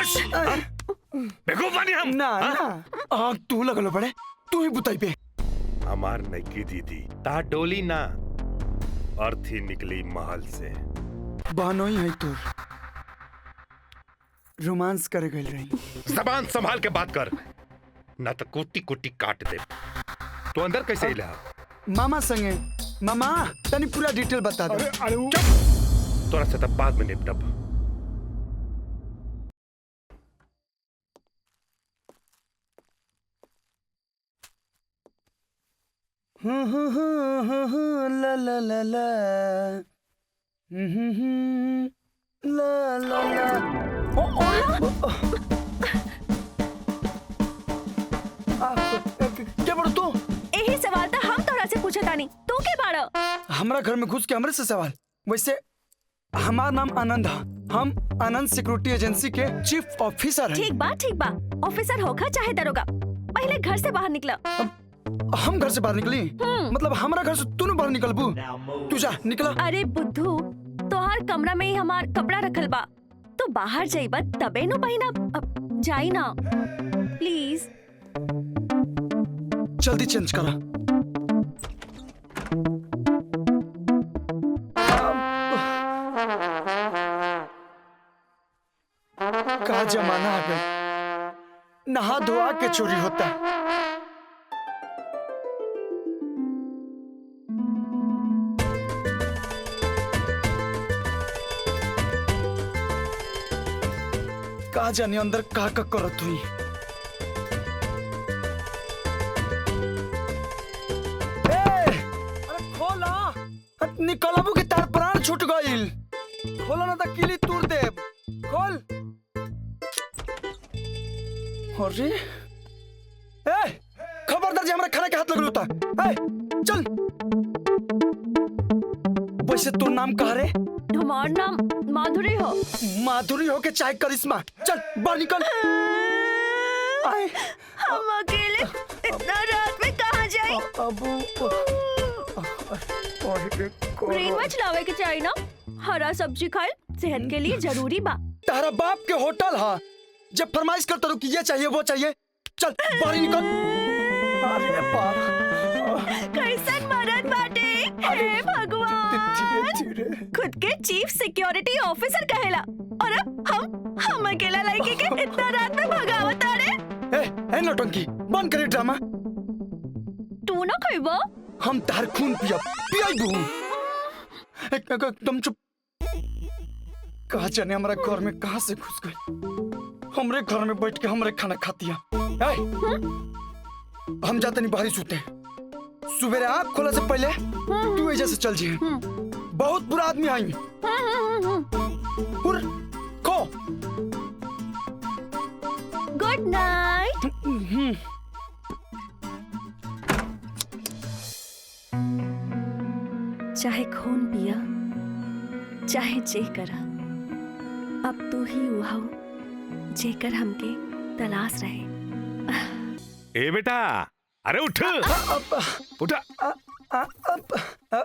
बस बेवकूफ बानी हम ना ना आग तू लगलो पड़े, तू ही बुताई पे। हमार नकी दीदी ता डोली ना अर्थी निकली महल से। बहनो ही है तू, रोमांस करे गई रही। जबान संभाल के बात कर, ना तो कुटी कुटी काट दे। तो अंदर कैसे इला? मामा संगे। मामा तनी पूरा डिटेल बता दे। तोरा से तब बाद में निपटब। ला ला ला ला ला ला ला। क्या बड़ो तू? यही सवाल था हम तोरा से पूछे तानी, तू के बाड़ो? हमारा घर में घुस के हमरे से सवाल? वैसे हमारा नाम आनंद है, हम आनंद सिक्योरिटी एजेंसी के चीफ ऑफिसर हैं। ठीक बा, ऑफिसर होगा चाहे दरोगा, पहले घर से बाहर निकला। हम घर से बाहर निकली? मतलब हमारा घर से तू बाहर निकलबू? तू जा निकला। अरे बुद्धू, तोहार कमरा में ही हमार कपड़ा रखल बा, तो बाहर जाइबा तबे नु पहिना। जाई ना प्लीज। जल्दी चेंज करा। का जमाना आ गया, नहा धोआ के चोरी होता है। का जाने अंदर का करत हुई। अरे खोला, निकलबू की तार प्राण छूट गइल। खोला ना तो किली तोड़ दे। खोल। अरे खबरदार जी, हमारा खाना के हाथ लगल होता। चल। वैसे तो नाम कहा रे? हमार नाम माधुरी हो। माधुरी हो के चाहे करिश्मा। चल बाहर निकल। हम अकेले इतना रात में कहाँ जाए? ब्रेन वॉश लावे के चाहिए ना, हरा सब्जी खाए सेहत के लिए जरूरी बा। तारा बाप के होटल हा, जब फरमाइश करता रहो कि ये चाहिए वो चाहिए। चल बाहर निकल। अरे बाप, कैसन मरद बाटे, हे भगवान। खुद के चीफ सिक्योरिटी ऑफिसर कहेला, और अब हम अकेला लड़की के इतना रात में भगावत आ रे। ए नौटंकी बंद करे ड्रामा। तू ना खइबो? हम तार खून पियाबू। एकदम चुप। कहा जाने हमारा घर में कहां से घुस गई। हमरे घर में बैठ के हमरे खाना खाती है। हम जाते नहीं बाहर सूते। सुबह आँख खोला से पहले तू ऐसे से चल जी। बहुत बुरा आदमी आई। खो। Good night. चाहे खून पिया चाहे जे करा, अब तू ही उहाऊ जेकर हमके तलाश रहे। ए बेटा, अरे उठ उठा।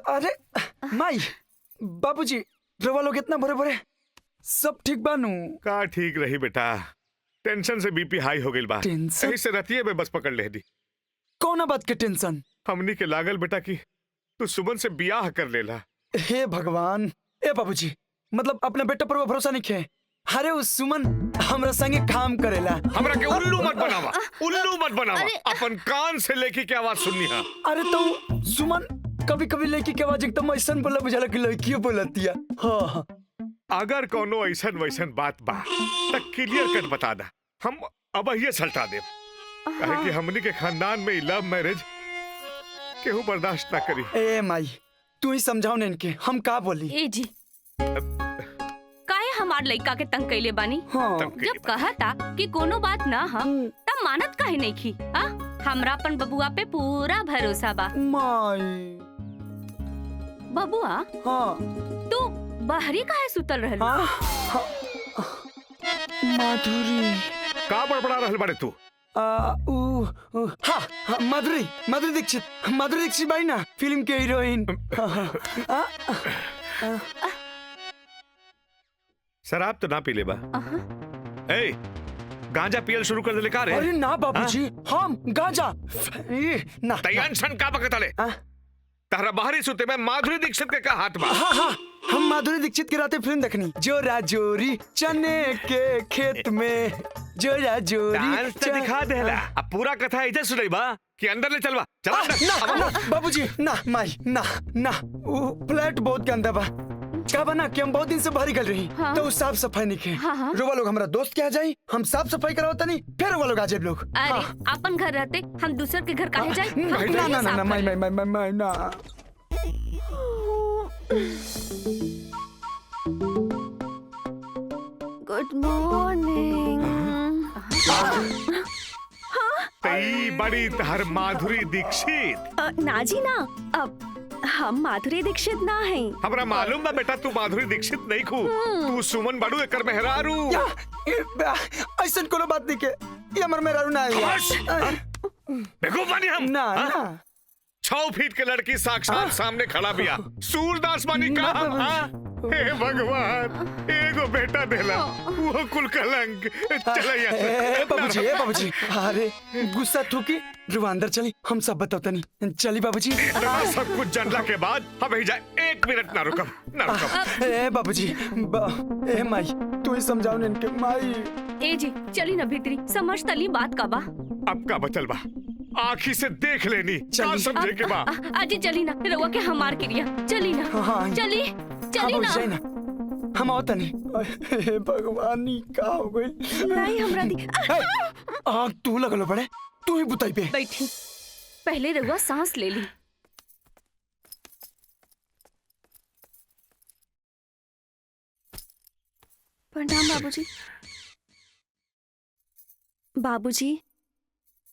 अरे माई बाबूजी, रवा लोग इतना भरे भरे, सब ठीक बानू? का ठीक रही बेटा, टेंशन से बीपी हाई हो गई बा। टेंशन? ऐसे रतिये में बस पकड़ ले दी। कौन बात के टेंशन? हमनी के लागल बेटा की तू सुमन से बियाह कर लेला। हे भगवान। ए बाबूजी, मतलब अपने बेटे पर वो भरोसा नहीं खे? अरे उस सुमन हमरा संगे काम करेला। हमरा के उल्लू मत बनावा, उल्लू मत बनावा। अपन कान से लेकी के आवाज सुननी है। अरे तो सुमन कभी कभी लड़की के आवाज एकदम ऐसा बोला बुझाला कि लड़कियों बोलती है। हाँ। अगर कोनो ऐसन वैसन बात बा तो क्लियर कर बता दा, हम अब ये सल्टा दे। कहे कि हमनी के खानदान में लव मैरिज केहू बर्दाश्त ना करी। ए माई, तू ही समझाओ ने इनके, हम का बोली? ए जी, काहे हमार लड़का के तंग कैले बानी? हाँ। जब कहा था कि कोनो बात ना हम तब मानत काहे नहीं की? हमरा अपन बबुआ पे पूरा भरोसा बा। माई। बबुआ, हाँ। तू बाहरी काहे सुतल रहल? हाँ। माधुरी। का बड़बड़ा रहल बाड़े तू? हाँ, माधुरी दीक्षित बाई ना, फिल्म के हीरोइन। शराब तो ना पी ले बा? ए, गांजा पियल शुरू कर दे का रे? अरे ना बाबूजी, हम गांजा ना तैयान का बकतले हाँ? तारा बाहरी सुते में माधुरी दीक्षित के का हाथ बा। हाँ, हम माधुरी दीक्षित की रातें फिल्म देखनी, जोरा जोरी चने के खेत में, जोरा जोरी डांस तो दिखा देला। अब पूरा कथा इधर सुनाई बा कि अंदर ले चलवा। चला अंदर। ना बाबूजी, ना माई ना वो फ्लैट बहुत गंदा बा। क्या बना कि हम बहुत दिन से बाहर निकल रही हाँ? तो साफ सफाई नहीं के। हाँ। रोवा लोग हमारा दोस्त क्या जाए, हम साफ सफाई करावता नहीं, फिर रोवा लोग आजे लोग। अरे अपन घर रहते हम दूसर के घर काहे जाए? ना माई ना। Good morning. तई बड़ी तहर माधुरी दीक्षित। ना जी ना, अब हम माधुरी दीक्षित ना हैं। हमरा मालूम बा बेटा तू माधुरी दीक्षित नहीं खू, तू सुमन बड़ू एकर मेहरारू। ऐसा कोनो बात नहीं के, ये हमर मेहरारू ना है। बेवकूफ बानी हम। ना हाँ? ना 6 फीट के लड़की साक्षात सामने खड़ा बिया, सूरदास बानी का। हे भगवान, एगो बेटा देला, वो कुल कलंक। चला यहाँ बाबूजी, अरे गुस्सा थूकी, रुआ अंदर चली, हम सब बताते नहीं। चली बाबूजी। इतना सब कुछ जानला के बाद हम ही जाए, 1 मिनट ना रुकम। ए बाबूजी, ए माई, तू ही समझाओ ने इनके माई। ए जी चली ना भीतरी, समझ तली बात का बा। अब का बचल बा, आँखी से देख लेनी, क्या समझे के बा। अजी चली ना, रउआ के हमार क्रिया, चली ना। हाँ। चली ना। हम आवत नहीं। हे भगवान, का हो गई? नहीं हमरा दी। आग तू लगलो बड़े, तू ही बुताई पे बैठी, पहले रउआ सांस ले ली। प्रणाम बाबूजी। बाबूजी,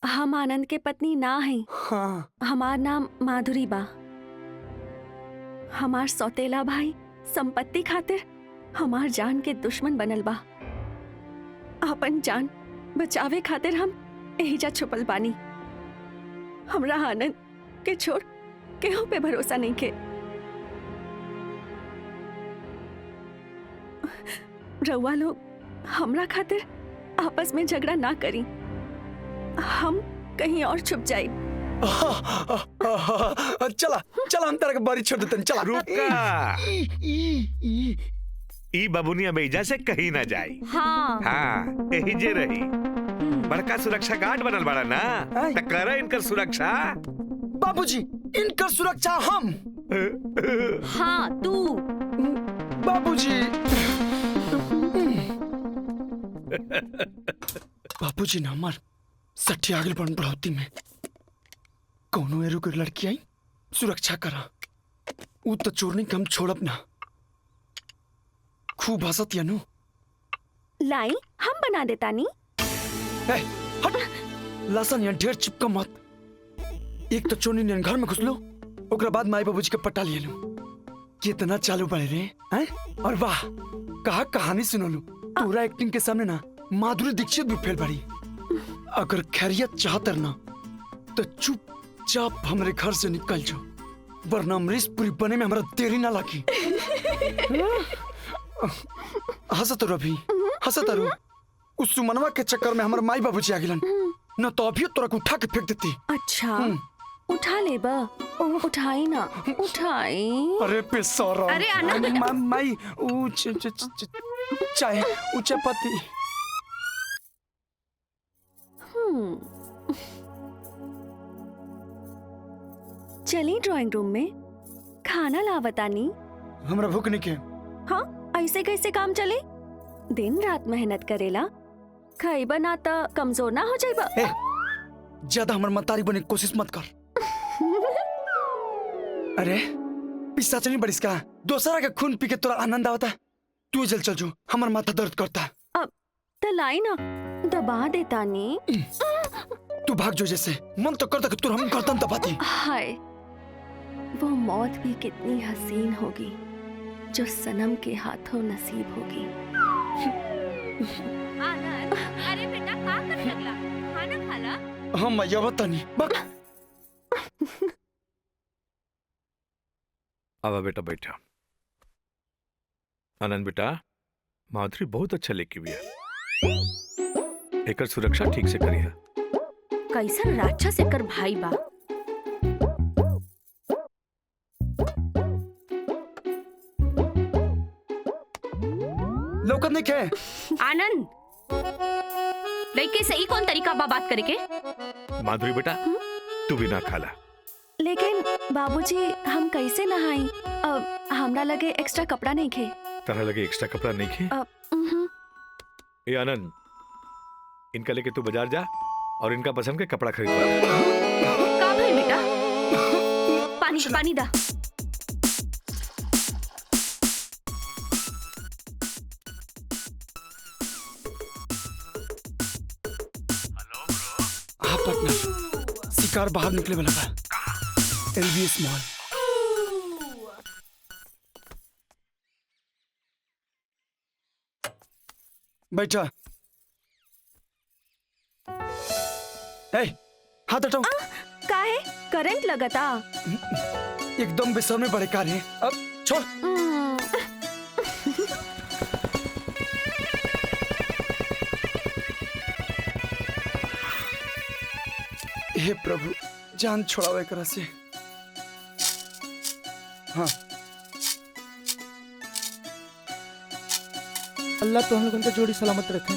हम आनंद के पत्नी ना हैं। हाँ। हमार नाम माधुरी बा। हमार सौतेला भाई संपत्ति खातिर हमार जान के दुश्मन बनल बा। अपन जान बचावे खातिर हम एहिजा छुपल बानी। हमरा आनंद के छोड़ केहू पे भरोसा नहीं के। रउआ लोग हमरा खातिर आपस में झगड़ा ना करी, हम कहीं और छुप जाए। चला हम तेरे के बारी छोड़ देते हैं। चला। रुका, ई बबुनिया बेजा से कहीं ना जाई। हाँ, यही जे रही। बड़का सुरक्षा गार्ड बनल बड़ा ना, त करे इनकर सुरक्षा। बाबूजी, इनकर सुरक्षा हम। हाँ तू। बाबूजी। बाबूजी ना हमार सठी आगे बढ़ौती में कौनो एरू के लड़की आई सुरक्षा करा, उ तो चोरनी के हम छोड़ब ना। खूब हंसत यानू। लाई हम बना देता नी। हट, लसन यहाँ ढेर चिपका मत। एक तो चोरनी ने घर में घुस लो, ओकरा बाद माई बाबूजी के पटा लिए लो। कितना चालू पड़े रे हैं? और वाह, कहा कहानी सुनो लो। पूरा एक्टिंग के सामने ना माधुरी दीक्षित भी फेल पड़ी। अगर खैरियत चाहतर ना तो चुपचाप हमारे घर से निकल जाओ, वरना अमरीशपुरी बने में हमारा देरी ना लगी। हंसत रहो, हंसत रहो। उस सुमनवा के चक्कर में हमारे माई बाबूजी आ गिलन, न तो अभी तोरा को उठा के फेंक देती। अच्छा, उठा ले बा। उठाई ना, उठाई। अरे बेसरा। अरे आना। माई चाय पत्ती। चली ड्राइंग रूम में, खाना लावतानी। हमरा भूख नहीं के। हाँ, ऐसे कैसे काम चले? दिन रात मेहनत करेला, खाइबा ना तो कमजोर ना हो जाइबा। ज्यादा हमर मतारी बने की कोशिश मत कर। अरे पिस्ता नहीं बड़िस का, दोसरा के खून पी के तोरा आनंद आवता। तू जल चल जो, हमर माथा दर्द करता। अब तलाई ना दबा देता नी। तू भाग जो, जैसे मन तो करता कि तू हम गर्दन दबाती। हाय, वो मौत भी कितनी हसीन होगी जो सनम के हाथों नसीब होगी। आनंद, अरे बेटा क्या करने लगला? खाना खाला? हम मैया बतानी। आवा बेटा बैठा। आनंद बेटा, माधुरी बहुत अच्छा लेके भी है। एकर सुरक्षा ठीक से करिए। कैसन राक्षस एकर भाई बा। लौकत नहीं के आनंद, लड़के से ई कौन तरीका बा बात करे के? माधुरी बेटा तू भी ना खाला। लेकिन बाबूजी हम कैसे नहाई? अब हमरा लगे एक्स्ट्रा कपड़ा नहीं खे। तरह लगे एक्स्ट्रा कपड़ा नहीं खे। ए आनंद, इनका लेके तू बाजार जा और इनका पसंद के कपड़ा खरीद ला। का भाई बेटा? पानी पानी दा। हाँ पार्टनर, शिकार बाहर निकले वाला बा। LBS mall. बैठा। ए, हाथ हटाओ। काहे? करंट लगता। एकदम बेसर में बड़े कार है। अब छोड़। हे प्रभु, जान छोड़ाओ एकरा से। हाँ, अल्लाह तो हम लोगों को जोड़ी सलामत रखे।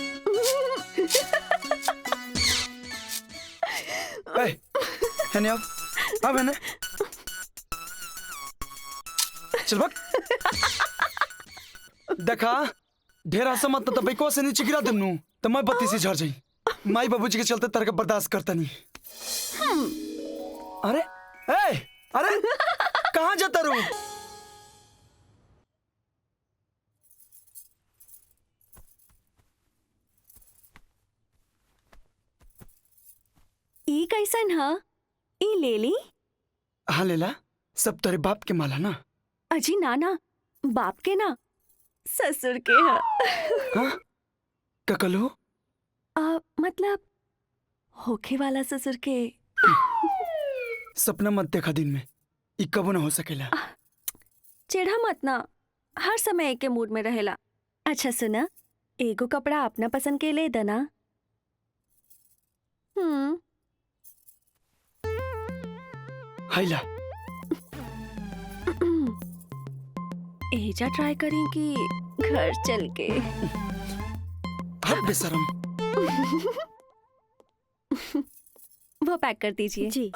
है नहीं अब है ना? चल भाग। देखा ढेर आसा मत तो बैको से नीचे गिरा देमनु तो मैं बत्ती से झड़ जाई। माई बाबूजी के चलते तरह बर्दाश्त करता नहीं। अरे अरे कहाँ जाता रू? ई कैसन ह? ई ले ली? हाँ लेला, सब तेरे बाप के माला ना। अजी नाना, बाप के ना, ससुर के ह। हाँ? ककलो? मतलब होखे वाला ससुर के। सपना मत देखा दिन में, ई कबो ना हो सकेला। चिढ़ा मत ना, हर समय एक के मूड में रहेला। अच्छा सुना, एगो कपड़ा अपना पसंद के ले देना। हाइला। एजा ट्राई करें कि घर चल के? हट बेशरम। वो पैक कर दीजिए। जी।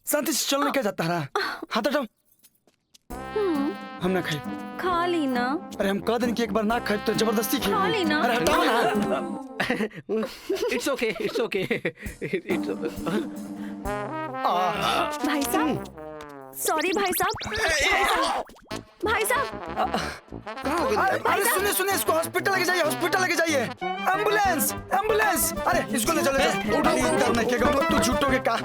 शांति से चलने क्या जाता रहा? हाथ हटाओ। हम ना खाए। खा ली ना। अरे हम कह दिन कि एक बार ना खाए तो जबरदस्ती खाए। खा ली ना। अरे हटाओ ना। It's okay, it's okay, it's भाई साहब, सॉरी भाई साहब। भाई साहब, अरे सुनिए सुनिए, इसको हॉस्पिटल लेके जाइए, हॉस्पिटल लेके जाइए। Ambulance ambulance. अरे इसको ले चलो। डरने के गम तू झूठों के का।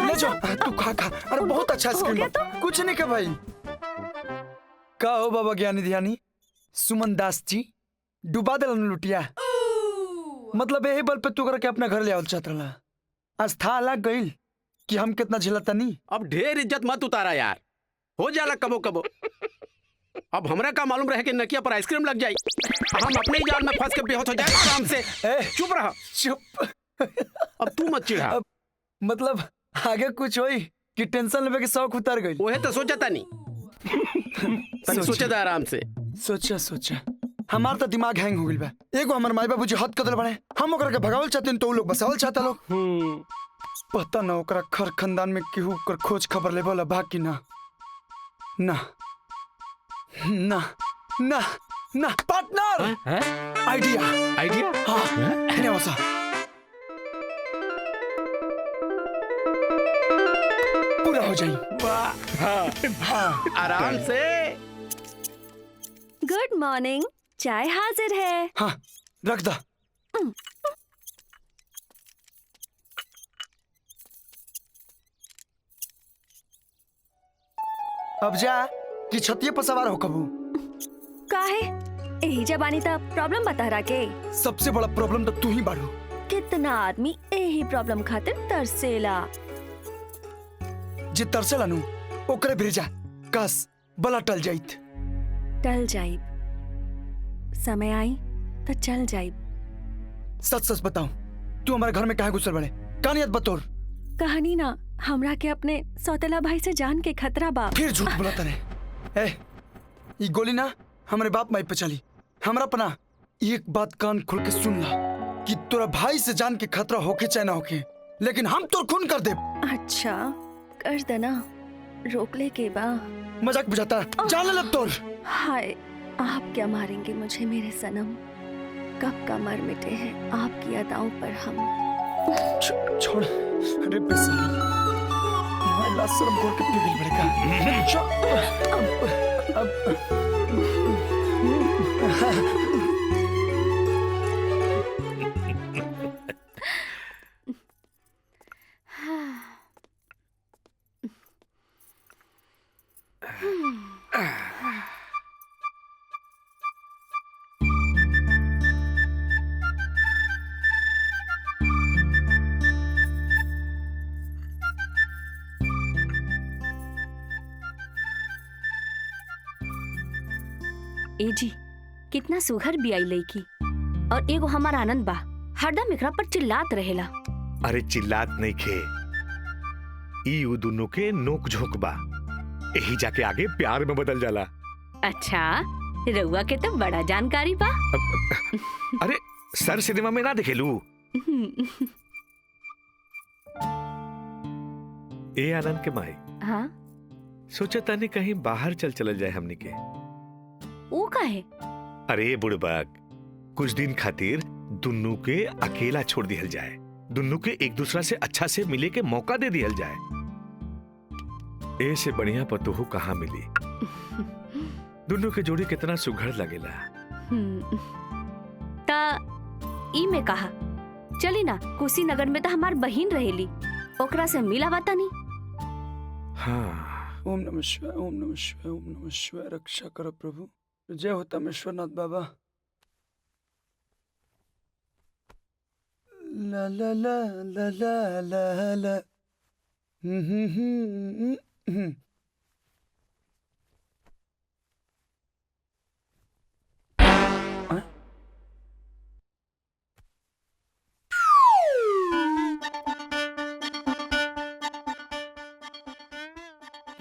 ले जाओ, तू खा खा। अरे बहुत अच्छा आइसक्रीम। कुछ नहीं का भाई। का हो बाबा ज्ञानी ध्यानी सुमन दास जी, डुबा दे लुटिया। मतलब यही बल पे तू करके अपना घर ले आओ चाहत रहा। आज था लग गई कि हम कितना झेलता नहीं। अब ढेर इज्जत मत उतारा यार, हो जाला कबो कबो। अब हमरा का मालूम रहे कि नकिया पर आइसक्रीम लग जाई, हम अपने ही जाल में फंस के बेहोश हो जाए आराम से। चुप रहा। चुप। अब तू मत चिढ़ा। मतलब आगे कुछ होई कि टेंशन लेवे के शौक उतर गई। ओहे तो सोचा नहीं, सोचा था आराम से। सोचा सोचा हमार तो दिमाग हैंग हो गइल बा। एगो हमर माई बाबूजी हद कदल बड़े, हम ओकरा के भगावल चाहते तो उ लोग बसावल चाहता लोग। पता ना ओकरा खर खानदान में केहू ओकर खोज खबर लेवल बा कि ना। ना ना ना ना पार्टनर, आइडिया आइडिया। हाँ है वैसा। पूरा हो जाए। हाँ आराम से। गुड मॉर्निंग, चाय हाजिर है। हाँ रख दा। अब जा कि छतिये पर सवार हो कबू। काहे? यही जबानी तब प्रॉब्लम बता रहा के। सबसे बड़ा प्रॉब्लम तो तू ही बाड़ू। कितना आदमी यही प्रॉब्लम खातिर तरसेला। जे तरसेला नु ओकरे भेजा, काश बला टल जाइत। टल जाइब, समय आई तो चल जाइब। सच सच बताओ, तू हमारे घर में काहे घुसल बड़े? कहानियत बतौर। कहानी ना, हमरा के अपने सौतेला भाई से जान के खतरा बा। फिर झूठ बोलता रहे। ए, ये गोली ना हमारे बाप माई पे चली। हमरा पना एक बात कान खोल के सुन ला कि तोरा भाई से जान के खतरा होके चाहे ना होके, लेकिन हम तोर खून कर दे। अच्छा कर देना, रोक ले के बा। मजाक बुझाता जान लग तोर। हाय, आप क्या मारेंगे मुझे मेरे सनम? कब का मर मिटे हैं आपकी अदाओं पर हम। छोड़, अरे बेसरा, मैं लाश शर्म खोल के पी गई बड़े का। ए जी, कितना सुघर बियाई लईकी और एगो हमार आनंद बा, हरदम एकरा पर चिल्लात रहेला। अरे चिल्लात नहीं खे, ई उ दोनों के नोक झोंक बा, यही जाके आगे प्यार में बदल जाला। अच्छा, रउआ के तो बड़ा जानकारी बा। अरे सर सिनेमा में ना देखेलू? ए आनंद के माई, हाँ, सोचा तानी कहीं बाहर चल जाए हमनी के। वो काहे? अरे बुड़बक, कुछ दिन खातिर दुन्नू के अकेला छोड़ दिया जाए, दुन्नू के एक दूसरा से अच्छा से मिले के मौका दे दिया जाए। ए से बढ़िया पतोहू कहाँ मिली? दुन्नू के जोड़ी कितना सुघड़ लगेला। ता ई में कहा चली ना, कुशीनगर में तो हमार बहिन रहेली, ओकरा से मिलावा तानी। हाँ, ओम नमः शिवाय, ओम नमः शिवाय, ओम नमः शिवाय। रक्षा करो प्रभु। जय हो तमेश्वरनाथ बाबा। ला ला ला ला ला ला ला। हम्म।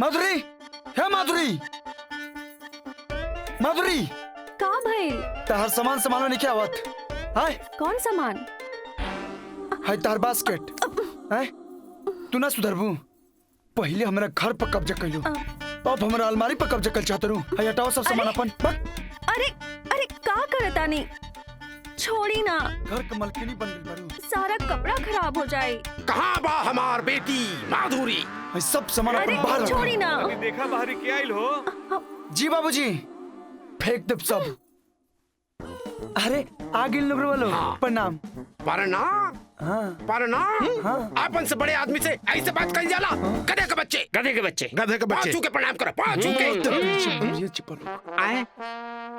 माधुरी, है माधुरी, माधुरी, का भइल? तार सामान संभालो नहीं क्या आवत? हाय, कौन सामान? हाय तार बास्केट। हाय, तू ना सुधरबू। पहले हमारा घर पर कब्जा कर लो, अब हमारा अलमारी पर कब्जा कर चाहते रू। हाय हटाओ सब सामान अपन। अरे अरे का करतानी? छोड़ी ना, घर का मलकिनी बन गई बारू। सारा कपड़ा खराब हो जाए। कहाँ बा हमार बेटी माधुरी? हाय सब सामान अरे अपन बाहर रखो। छोड़ी ना। अभी देखा बाहर क्या आइल हो? जी बाबूजी, फेंक दे सब। अरे आगे लोग वालो, प्रणाम। प्रणाम, हाँ प्रणाम। हाँ। आपन से बड़े आदमी से ऐसे बात कर जाला? गधे के बच्चे, गधे के बच्चे, गधे के बच्चे। पांचू के प्रणाम करो, पांचू के। ये चिपल आए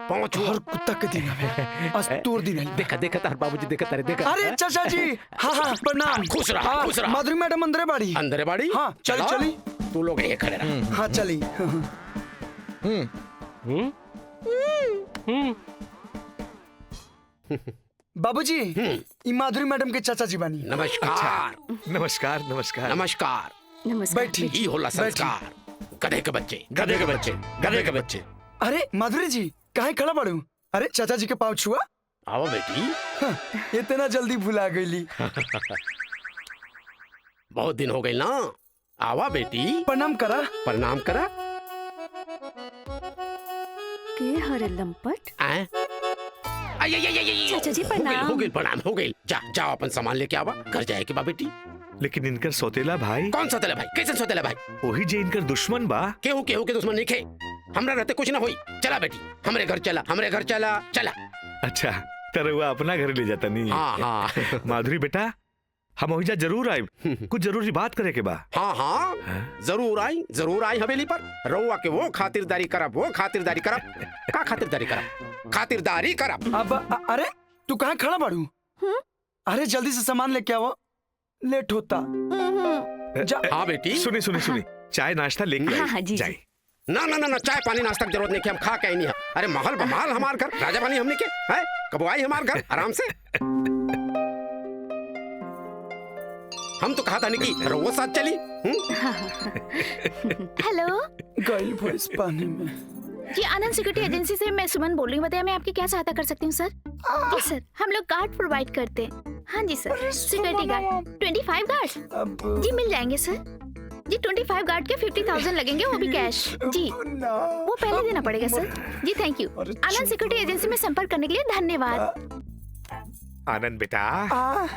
पांचू। हर कुत्ता के दिन है, आज तोड़ दिन है। देखा देखा तार बाबूजी, देखा तारे, देखा। अरे चाचा जी, हाँ हाँ प्रणाम। खुश रहा, हाँ, खुश रहा। माधुरी मैडम अंदर बाड़ी। अंदर बाड़ी? हाँ, चली चलो, चली। तू लोग ये खड़े रहा। हाँ चली। बाबूजी, ये माधुरी मैडम के चाचा जी बानी। नमस्कार, नमस्कार नमस्कार। नमस्कार। नमस्कार। बैठी। ई होला संस्कार। गधे के बच्चे, गधे के बच्चे, गधे के बच्चे। अरे माधुरी जी, काहे खड़ा बाड़ू? अरे चाचा जी के पाँव छुआ। आओ बेटी। हाँ, इतना जल्दी भुला गईली। बहुत दिन हो गए ना। आवा बेटी, प्रणाम करा। प्रणाम करा। के हरे लंपट? आए? चाचा जी, प्रणाम। हो गई प्रणाम, हो गई। जा जाओ अपन सामान लेके आवा, घर जाए के बा बेटी। लेकिन इनकर सौतेला भाई? कौन सौतेला भाई? कैसे सौतेला भाई? वही जे इनकर दुश्मन बा। केहू केहू के दुश्मन नहीं खे। हमरा रहते कुछ ना हुई। चला बेटी, हमरे घर चला, हमरे घर चला, चला। अच्छा, तरवा अपना घर ले जाता नहीं। हाँ हाँ। माधुरी बेटा, हम ओहिजा जरूर आए, कुछ जरूरी बात करे के बा। हाँ हाँ, जरूर आई हवेली पर। रउआ के वो खातिरदारी करब, वो खातिरदारी करब। का खातिरदारी करब? खातिरदारी करब। अब अरे तू कहाँ खड़ा बाड़ू? अरे जल्दी से सामान लेके आओ, लेट होता। हाँ बेटी। सुनी सुनी सुनी, चाय नाश्ता लेके हाँ, हाँ, जी, जाए। ना ना ना ना, चाय पानी नाश्ता की जरूरत नहीं कि हम खा के आई नहीं है। अरे महल बमाल हमार घर, राजा पानी हमने के है, कब आई हमार घर आराम से। हम तो कहा था नहीं कि रोज साथ चली। हेलो गई भैंस पानी में। जी, आनंद सिक्योरिटी एजेंसी से मैं सुमन बोल रही हूँ। बताइए मैं आपकी क्या सहायता कर सकती हूँ सर? जी सर, हम लोग गार्ड प्रोवाइड करते हैं। हाँ जी सर, सिक्योरिटी गार्ड 25 गार्ड अब जी मिल जाएंगे सर। जी 25 गार्ड के 50,000 लगेंगे, वो भी कैश। जी वो पहले देना पड़ेगा सर। जी thank you. Anand security agency में संपर्क करने के लिए धन्यवाद। आनंद बेटा, आ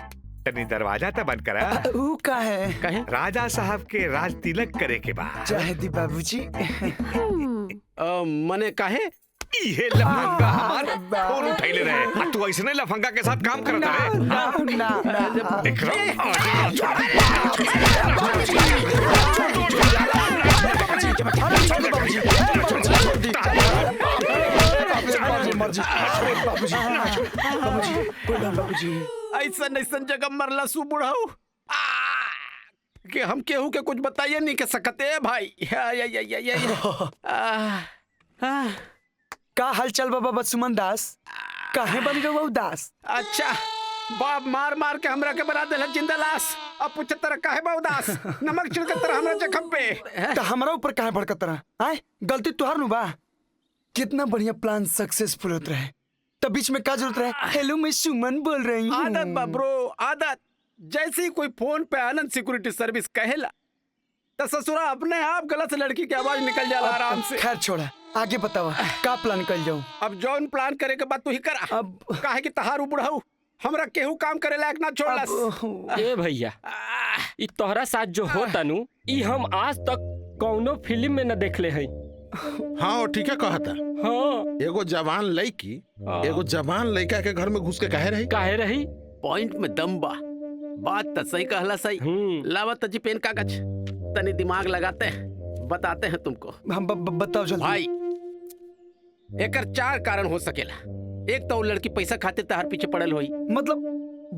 तनी दरवाजा तो बंद करा। ऊ का है कहे राजा साहब के राज तिलक करे के बाद चाहे दी बाबूजी। मने काहे इहे लफंगा हमार फोन उठैले रहे आ तू ऐसने लफंगा के साथ काम करता रहे। ना बाबूजी ऐसा ऐसा जगह मरला सु बुढ़ाऊ कि हम केहू के कुछ बताइए नहीं के सकते भाई। का हाल चल बाबा सुमन दास? काहे बन गए उदास? अच्छा बाप मार मार के हमरा के बना देला जिंदा लाश। अब पूछे तरह काहे बा उदास, नमक छिड़क तरह हमरा जख्म पे। तो हमारा ऊपर काहे भड़कत रहा? आए गलती तुहार नु बा। कितना बढ़िया प्लान सक्सेसफुल होत रहे, तब बीच में का जरूरत रहे? हेलो मैं सुमन बोल रही हूँ। आदत बा ब्रो, आदत। जैसे ही कोई फोन पे आनंद सिक्योरिटी सर्विस कहेला तो ससुरा अपने आप गलत से लड़की की आवाज निकल जाला आराम से। खैर छोड़ा, आगे बताओ का प्लान कर जाऊँ? अब जौन प्लान करे के बाद तू ही करा। अब काहे कि तहारू बुढ़ाऊ हमरा केहू काम करे लायक ना छोड़लस। ए भैया, ई तोहरा साथ जो होता नु ई हम आज तक कौनो फिल्म में न देखले हई। हाँ वो ठीक है कहा था। हाँ एगो जवान लड़की एगो जवान लड़का के घर में घुस के काहे रही? काहे रही? पॉइंट में दम बा, बात तो सही कहला सही। लावत जी पेन कागज, तनी दिमाग लगाते हैं, बताते हैं तुमको। हम बताओ जल्दी भाई एकर 4 कारण हो सकेला। एक तो वो लड़की पैसा खातिर तहार पीछे पड़ल होई। मतलब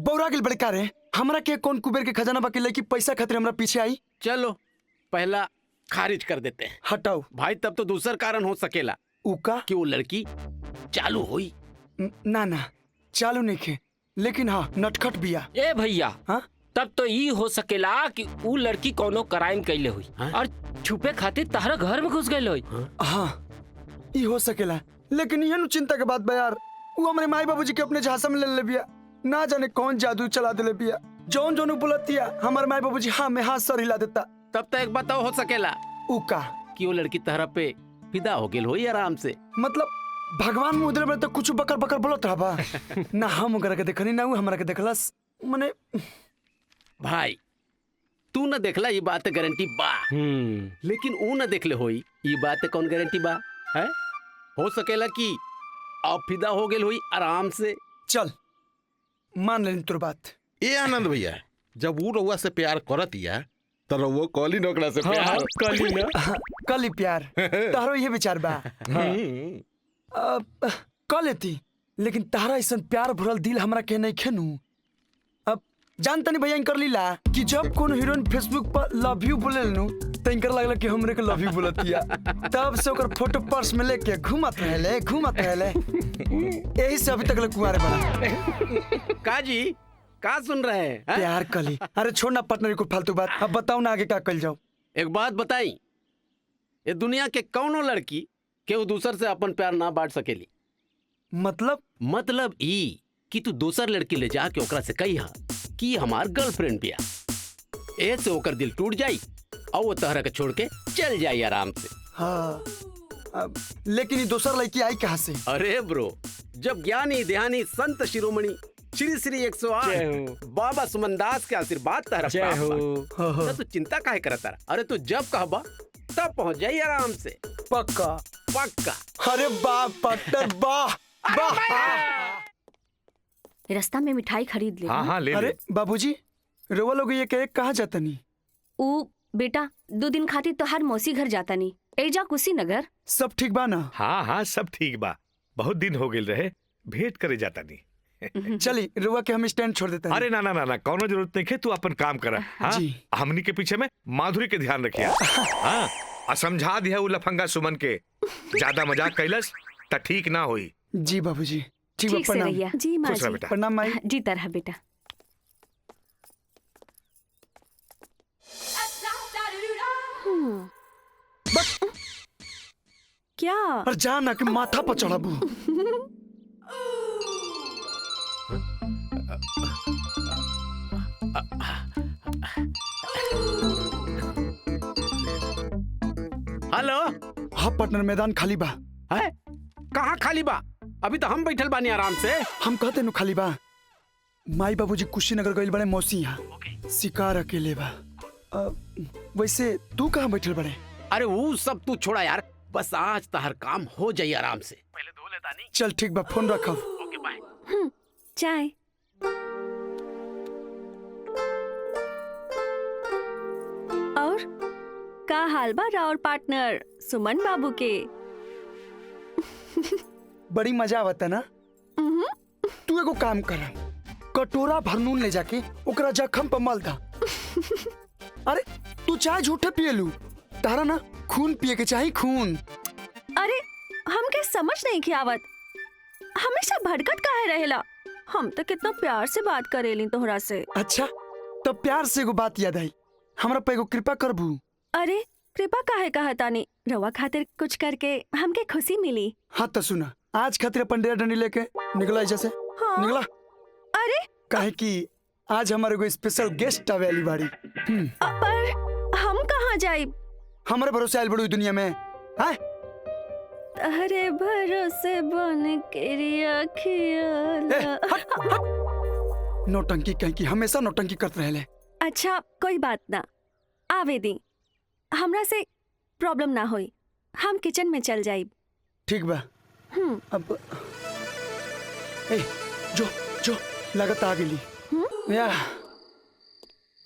बौरा गेल बड़े कारे हमरा के कौन कुबेर के खजाना बाकी लड़की पैसा खातिर हमरा पीछे आई? चलो पहला खारिज कर देते हैं हटाओ भाई। तब तो दूसरा कारण हो सकेला उका कि वो लड़की चालू हुई। ना ना चालू नहीं खे, लेकिन हाँ नटखट बिया। ए भैया, हाँ तब तो ई हो सकेला कि ऊ लड़की कोनो क्राइम कैले हुई और छुपे खातिर तहरा घर में घुस गई हुई। हाँ ये हो सकेला, लेकिन यह चिंता के बात बा यार, वो हमारे माई बाबूजी के अपने झांसा में ले बिया। ना जाने कौन जादू चला दे बिया। जौन जौन बुलतिया हमारे माई बाबूजी हाँ में हाथ सर हिला देता। तब तो एक बात हो सकेला उका कि वो लड़की तहरा पे फिदा हो गेल होई आराम से। मतलब भगवान मुद्रे में तो कुछ बकर बकर बोलत रहा बा। ना हम ओकरा के देखनी ना वो हमरा के देखलस। मने भाई तू न देखला ये बात गारंटी बा, लेकिन वो न देखले होई ये बात कौन गारंटी बा है? हो सकेला कि अब फिदा हो गेल होई आराम से। चल मान लेनी तोर बात। ए आनंद भैया, जब वो रउआ से प्यार करतिया तो रउआ कॉली नोकरा से प्यार कली ना कल ही प्यार तारो ये विचार बा। कल लेती, लेकिन तारा ऐसा प्यार भरल दिल हमरा के नहीं खेनू। अब जानता नहीं भैया कर लीला कि जब कोनो हीरोइन फेसबुक पर लव यू बोले नु तो इनकर लगला कि हमरे के लव यू बोलतिया। तब से ओकर फोटो पर्स में लेके घूमत रहले। यही से अभी तक ले कुंवारे बना। काजी का सुन रहे हैं? प्यार कली। अरे छोड़ ना पार्टनर को फालतू बात, अब बताओ ना आगे क्या कल जाओ। एक बात बताई, ये दुनिया के कौनो लड़की केहू दूसर से अपन प्यार ना बांट सकेली। मतलब ई कि तू दूसर लड़की ले जाके ओकरा से कही कि हमार गर्लफ्रेंड बिया, ऐसे ओकर दिल टूट जाई और वो तहरा के छोड़ के चल जाई आराम से। हाँ लेकिन ये दूसर लड़की आई कहाँ से? अरे ब्रो, जब ज्ञानी ध्यानी संत शिरोमणि श्री श्री 108 बाबा सुमनदास के आशीर्वाद तहरा प्राप्त बा। तो तू चिंता काहे करता? अरे तू जब कहबा तब पहुंच जाई आराम से। पक्का। अरे वाह पार्टनर, वाह। रास्ता में मिठाई खरीद ले। हाँ हाँ ले अरे ले। बाबूजी रोवा लोग ये कहे कहाँ जाता नहीं? ऊ बेटा 2 दिन खातिर तो हर मौसी घर जाता नहीं, एजा कुशीनगर। सब ठीक बा ना? हाँ हाँ सब ठीक बा, बहुत दिन हो गेल रहे, भेंट करे जाता नहीं। चली रुआ के हम स्टैंड छोड़ देते हैं। अरे ना ना ना ना कौनो जरूरत नहीं है, तू अपन काम करा। हाँ? जी। हमनी के पीछे में माधुरी के ध्यान रखिया। हाँ और समझा दिया उ लफंगा सुमन के ज्यादा मजाक कैलस त ठीक ना होई। जी बाबूजी। ठीक बा, ठीक से प्रणाम। रहिया। जी माँ खुश रह जी। बेटा। प्रणाम माई। जी तरह बेटा। क्या? और जाना कि माथा पर चढ़ाबू। हेलो। हाँ पार्टनर, मैदान खाली बा। है कहाँ खाली बा? अभी तो हम बैठल बानी आराम से। हम कहते नु खाली बा। माई बाबूजी कुशीनगर गइल बड़े मौसी यहाँ। शिकार अकेले बा। वैसे तू कहाँ बैठल बड़े? अरे वो सब तू छोड़ा यार, बस आज तहर काम हो जाई आराम से। पहले धो लेता नहीं। चल ठीक बा, फोन रखब। ओके बाय। चाय। और का हाल बा राउर पार्टनर सुमन बाबू के? बड़ी मजा आवता ना। तू एगो काम कर, कटोरा भर नून ले जाके ओकरा जख्म पर मल दा। अरे तू चाय झूठे पिएलू, तारा ना खून पिए के चाहिए, खून। अरे हमके समझ नहीं की आवत, हमेशा भड़कत काहे रहेला? हम तो कितना प्यार से बात करेली तोहरा से। अच्छा तो प्यार से एगो बात याद आई, हमरा पे एगो कृपा करबू? अरे कृपा काहे कहतानी, रवा खातिर कुछ करके हमके खुशी मिली। हाँ तो सुना, आज खातिर अपन डेरा डंडी लेके निकला जैसे। हाँ। निकला। अरे काहे कि आज हमारे एगो स्पेशल गेस्ट आवे वाली बाड़ी। पर हम कहाँ जाई? हमारे भरोसे आयल बड़ी दुनिया में। हाँ? अरे भरोसे बन के रिया खियाला। नौटंकी कहीं की हमेशा नौटंकी करते रहले। अच्छा कोई बात ना, आवे दी, हमरा से प्रॉब्लम ना होई, हम किचन में चल जाई। ठीक बा। अब ए जो जो लगत आ गेली। या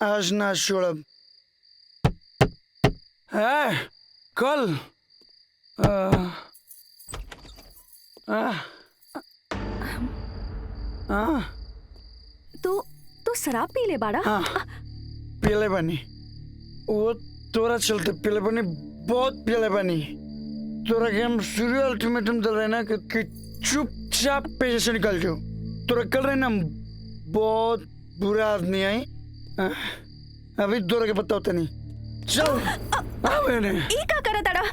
आज ना छोड़ब। है कल तू शराब पी ले बाड़ा? पीले बनी, वो तोरा चलते पीले बनी, बहुत पीले बनी। तोरा के हम शुरू अल्टीमेटम दल रहे ना कि चुपचाप पेशे से निकल जाओ। तोरा कल रहे ना बहुत बुरा आदमी आई। अभी तोरा के पता होता नहीं। चल आ मैंने ई का करे तड़ा?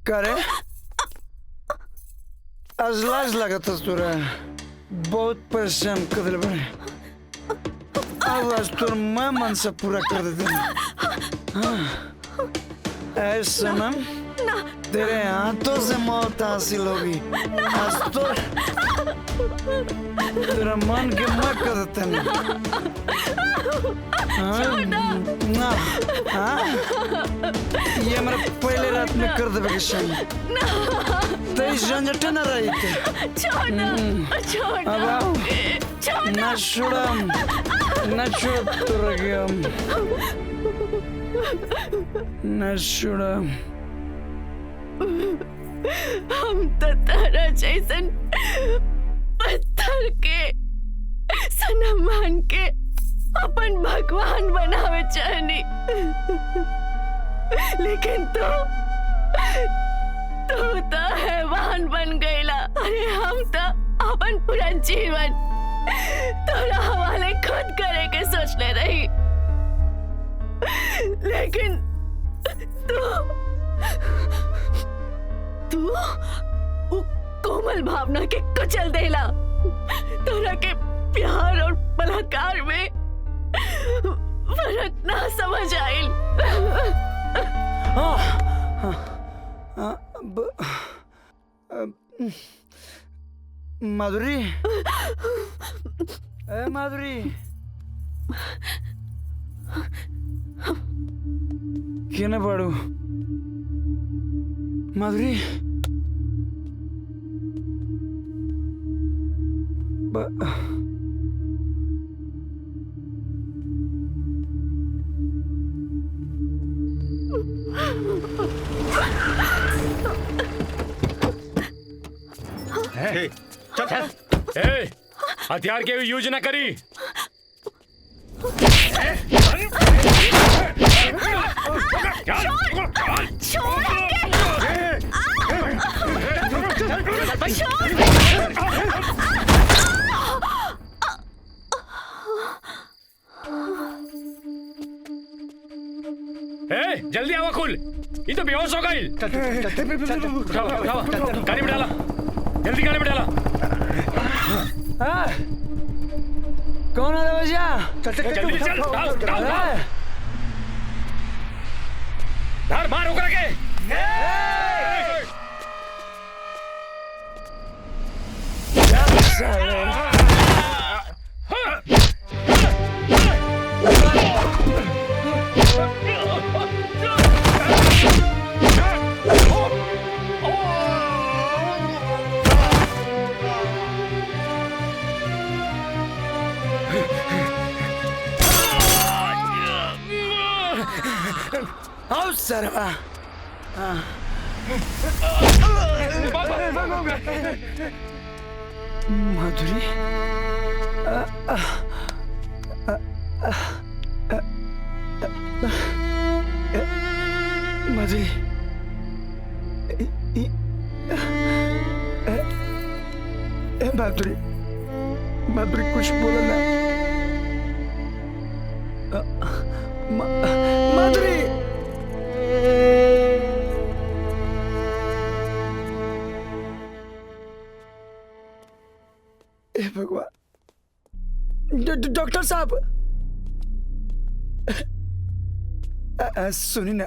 करे अजलाज लगत तोरा, बहुत परेशान कर दिल बड़े। अब आज तोर मैं मन से पूरा कर देते हैं। ऐ सनम, तेरे हाथों से मौत हासिल होगी। आज तो तेरा मन के मैं कर देते हैं। ना ये हमारे पहले रात में कर दे वेकेशन। तेईस झंझट न रही थे। अब आओ ना छोड़म, ना छोड़ तो रखे हम, ना छोड़म। हम तो तारा जैसन पत्थर के सनम मान के अपन भगवान बनावे चाहनी, लेकिन तू तो हैवान बन गईला। अरे हम तो अपन पूरा जीवन तोरा हवाले खुद करे के सोचले रही, लेकिन तू कोमल भावना के कुचल देला। तोरा के प्यार और बलात्कार में फर्क ना समझ आइल। माधुरी, ए माधुरी, केने पड़ू? माधुरी, हथियार के यूज ना करी। ए, जल्दी आवा खुल, ये तो बेहोश हो गई। उठाओ, गाड़ी में डाला, जल्दी गाड़ी में डाला। कौन है भैया? जल्दी चल, डाल। धार मार होकर के। आओ सरवा। माधुरी, माधुरी, माधुरी, माधुरी कुछ बोला ना। माधुरी, हे भगवान, डॉक्टर साहब, सुनी ना,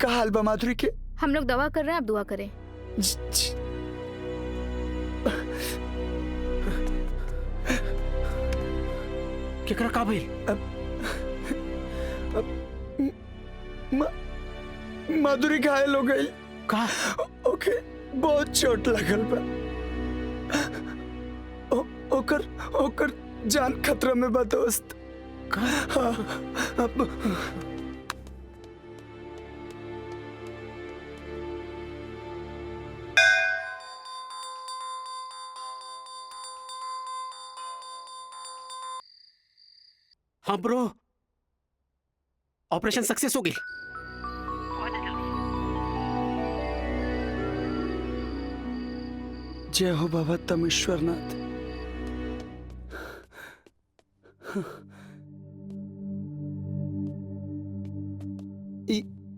क्या हाल बा माधुरी के? हम लोग दवा कर रहे हैं, आप दुआ करें। केकरा का भइल? माधुरी घायल हो गई। का? ओके, बहुत चोट लगल बा। ओकर जान खतरा में बा दोस्त। हाँ, अब हाँ ब्रो, ऑपरेशन सक्सेस हो गई। जय हो बाबा तमेश्वरनाथ।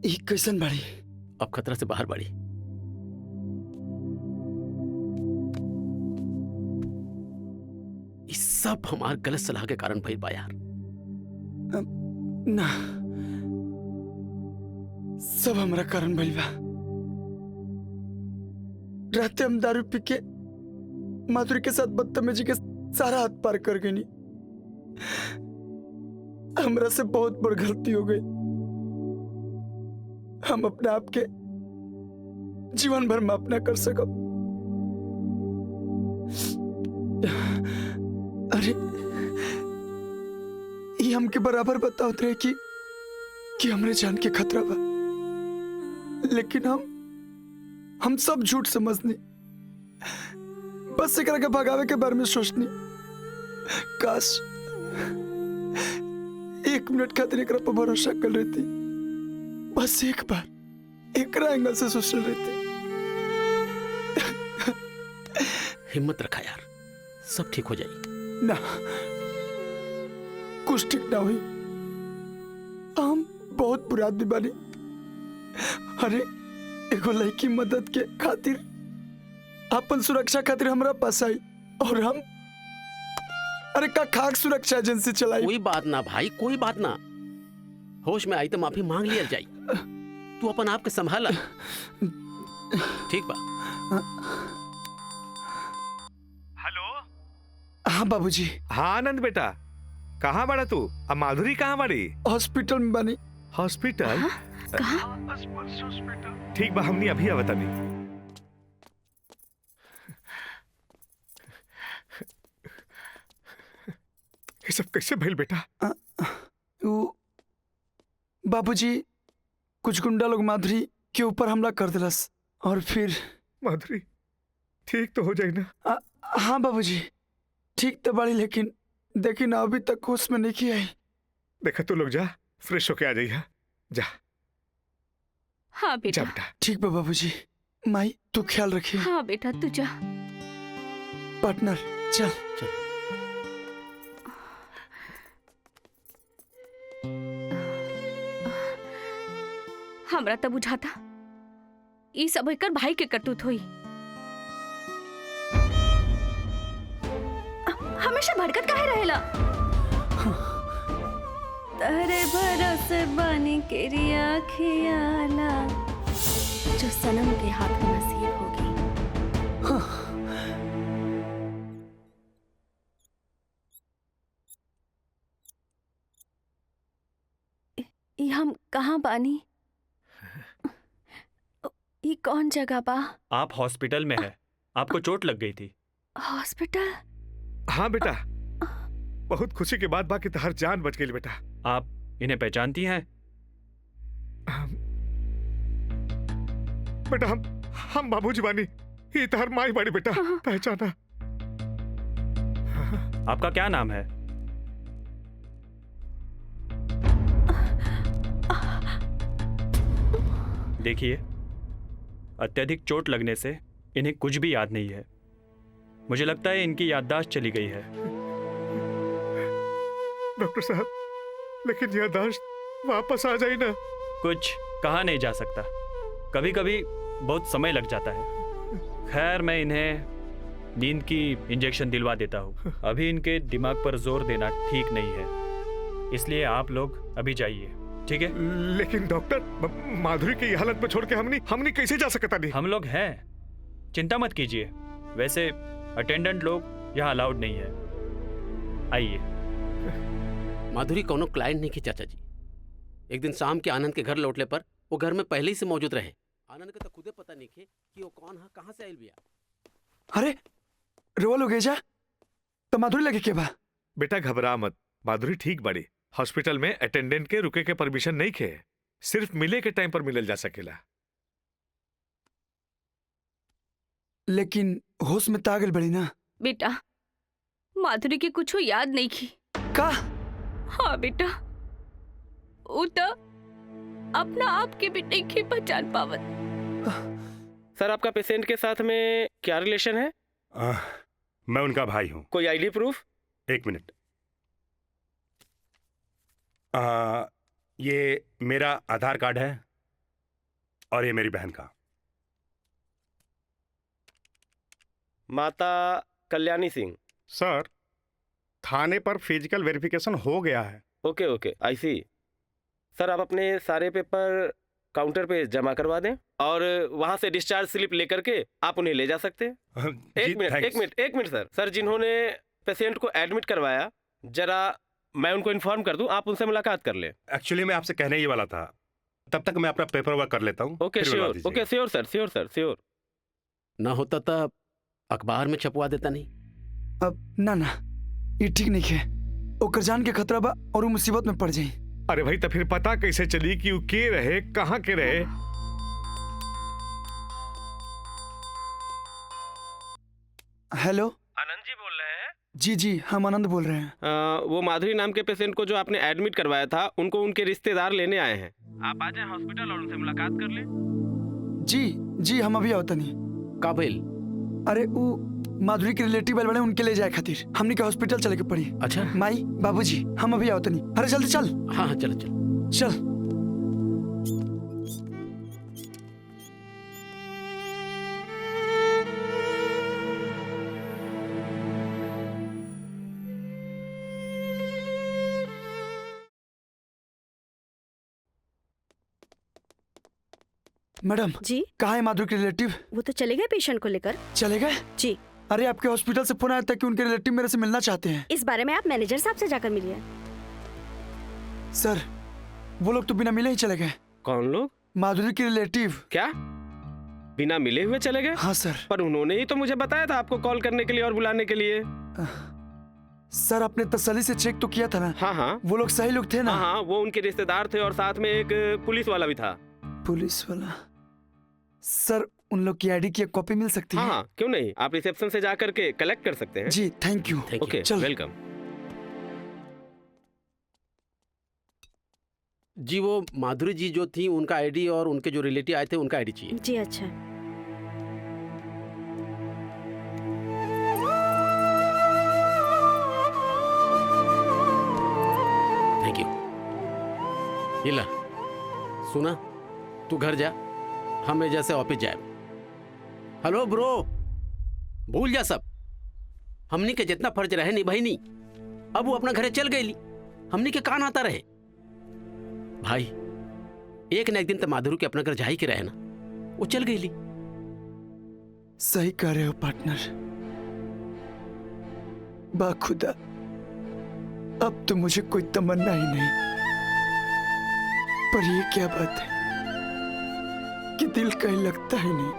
ई कैसन बाड़ी? अब खतरा से बाहर बाड़ी। इस सब हमार गलत सलाह के कारण भइल बा यार। ना, सब हमरा कारण भइल बा। राते हम दारू पी के माधुरी के साथ बदतमीजी के सारा हाथ पार कर गई। हमरा से बहुत बड़ गलती हो गई। हम अपने आप के जीवन भर माफ ना कर सकब। अरे, ये हमके बराबर बतावत रहे कि हमरे जान के खतरा बा, लेकिन हम सब झूठ समझनी। बस एकरा के भगावे के बारे में सोचनी। काश 1 मिनट खातिर एकरा पर भरोसा कर लेती। बस एक बार एकरा एंगल से सोच लेती। हिम्मत रखा यार, सब ठीक हो जाएगी। ना, कुछ ठीक ना हुई। हम बहुत बुरा आदमी बानी। अरे, एगो लड़की मदद के खातिर अपन सुरक्षा खातिर हमरा पास आई और हम अरे का खाक सुरक्षा एजेंसी चलाई। कोई बात ना भाई, कोई बात ना। होश में आई तो माफी मांग लिया जाई। तू अपन आप के संभाला। ठीक बा। हेलो। हाँ बाबूजी। हाँ आनंद बेटा, कहाँ बड़ा तू? अब माधुरी कहाँ बड़ी? हॉस्पिटल में बनी। हॉस्पिटल? कहाँ? ठीक बा, हमनी अभी आवतानी। ये सब कैसे भइल बेटा? बाबूजी, कुछ गुंडा लोग माधुरी के ऊपर हमला कर दिलस और फिर माधुरी ठीक तो हो जाए ना? हाँ बाबूजी, ठीक तो बड़ी, लेकिन देखी ना अभी तक होश में नहीं आई। देखा तू लोग जा, फ्रेश होके आ जाइए। जा हाँ जा बेटा। बेटा। ठीक बा बाबूजी। माई तू ख्याल रखिए। हाँ बेटा तू जा। पार्टनर चल। हमरा तब बुझाता ई सब एकर भाई के करतूत होई। हमेशा भड़कत काहे रहेला? तहरे भरोस बानी के रिया खियाला जो सनम के हाथ में नसीब होगी। ये हम कहाँ बानी? ये कौन जगह बा? आप हॉस्पिटल में हैं। आपको चोट लग गई थी। हॉस्पिटल? हाँ बेटा, बहुत खुशी के बाद बाकी तहर जान बच गई बेटा। आप इन्हें पहचानती हैं? बेटा हम बाबूजी बानी, ये तहर माई बाड़ी बेटा, पहचाना। आपका क्या नाम है? देखिए, अत्यधिक चोट लगने से इन्हें कुछ भी याद नहीं है। मुझे लगता है इनकी याददाश्त चली गई है। डॉक्टर साहब, लेकिन याददाश्त वापस आ जाए ना। कुछ कहा नहीं जा सकता, कभी कभी बहुत समय लग जाता है। खैर, मैं इन्हें नींद की इंजेक्शन दिलवा देता हूँ। अभी इनके दिमाग पर जोर देना ठीक नहीं है, इसलिए आप लोग अभी जाइए, ठीक है? लेकिन डॉक्टर, माधुरी की हालत में छोड़ के हमने कैसे जा सकता? नहीं, हम लोग हैं, चिंता मत कीजिए। वैसे अटेंडेंट लोग यहाँ अलाउड नहीं है। आइए। माधुरी कोनो क्लाइंट नहीं की चाचा जी। एक दिन शाम के आनंद के घर लौटले पर वो घर में पहले ही से मौजूद रहे। आनंद के तो खुदे पता नहीं खे कि वो कौन है, कहाँ से आइल बिया। अरे रोवा लोगे जा तो माधुरी लगे के बा? बेटा घबरा मत, माधुरी ठीक बड़ी। हॉस्पिटल में अटेंडेंट के रुके के परमिशन नहीं खे, सिर्फ मिले के टाइम पर मिलल जा सकेला। लेकिन होश में तागल बड़ी ना बेटा, माधुरी की कुछ याद नहीं की का? हाँ बेटा, वो तो अपना आप के भी नहीं की पहचान पावत। सर, आपका पेशेंट के साथ में क्या रिलेशन है? मैं उनका भाई हूँ। कोई आईडी प्रूफ? एक मिनट। ये मेरा आधार कार्ड है और ये मेरी बहन का। माता कल्याणी सिंह। सर, थाने पर फिजिकल वेरिफिकेशन हो गया है। ओके ओके, आई सी। सर, आप अपने सारे पेपर काउंटर पे जमा करवा दें और वहां से डिस्चार्ज स्लिप लेकर के आप उन्हें ले जा सकते हैं। एक मिनट सर। सर, जिन्होंने पेशेंट को एडमिट करवाया, जरा मैं उनको इन्फॉर्म कर दूं, आप उनसे मुलाकात कर लें। एक्चुअली मैं आपसे कहने ही वाला था, तब तक मैं अपना पेपर वर्क कर लेता हूँ। ओके श्योर, ओके श्योर सर, श्योर सर, श्योर। ना होता तब अखबार में छपवा देता नहीं। अब ना ये ठीक नहीं है। ओकर जान के खतरा बा और वो मुसीबत में पड़ जाई। अरे भाई, तो फिर पता कैसे चली कि वो के रहे, कहाँ के रहे? हेलो, आनंद जी बोल रहे हैं? जी हम आनंद बोल रहे हैं। वो माधुरी नाम के पेशेंट को जो आपने एडमिट करवाया था, उनको उनके रिश्तेदार लेने आए हैं। आप आ जाए हॉस्पिटल और उनसे मुलाकात कर लें। जी हम अभी आवता नहीं। काबिल? अरे वो माधुरी के रिलेटिव बड़े उनके ले जाए खातिर हमने के हॉस्पिटल चले के पड़ी। अच्छा। माई बाबूजी, हम अभी आवता नहीं। अरे जल्दी चल। हाँ चलो चल। मैडम जी, कहाँ है माधुरी के रिलेटिव? वो तो चले गए पेशेंट को लेकर। चले गए? जी। अरे आपके हॉस्पिटल से फोन आया था कि उनके रिलेटिव मेरे से मिलना चाहते हैं। इस बारे में आप मैनेजर साहब से जाकर मिलिए। सर, वो लोग तो बिना मिले ही चले गए। कौन लोग? माधुरी के रिलेटिव। क्या बिना मिले हुए चले गए? हाँ सर। पर उन्होंने ही तो मुझे बताया था आपको कॉल करने के लिए और बुलाने के लिए। सर, आपने तसल्ली से चेक तो किया था ना? हाँ। वो लोग सही लोग थे ना? हाँ, वो उनके रिश्तेदार थे और साथ में एक पुलिस वाला भी था। पुलिस वाला? सर, उन लोग की आईडी की एक कॉपी मिल सकती है? हाँ, क्यों नहीं, आप रिसेप्शन से जाकर के कलेक्ट कर सकते हैं। जी, थैंक यू। Okay, welcome. जी वो माधुरी जी जो थी उनका आईडी और उनके जो रिलेटिव आए थे उनका आईडी चाहिए। जी अच्छा। Thank you. इला सुना, तू घर जा, हमें जैसे ऑफिस जाए। हेलो ब्रो, भूल जा सब। हमनी के जितना फर्ज रहे निभाई नहीं, अब वो अपना घरे चल गई, हमनी के कान आता रहे। भाई एक न एक दिन तो माधुरी के अपना घर जा ही के रहे ना, वो चल गई। सही कह रहे हो पार्टनर। बाखुदा अब तो मुझे कोई तमन्ना ही नहीं। पर ये क्या बात है कि दिल कहीं लगता ही नहीं।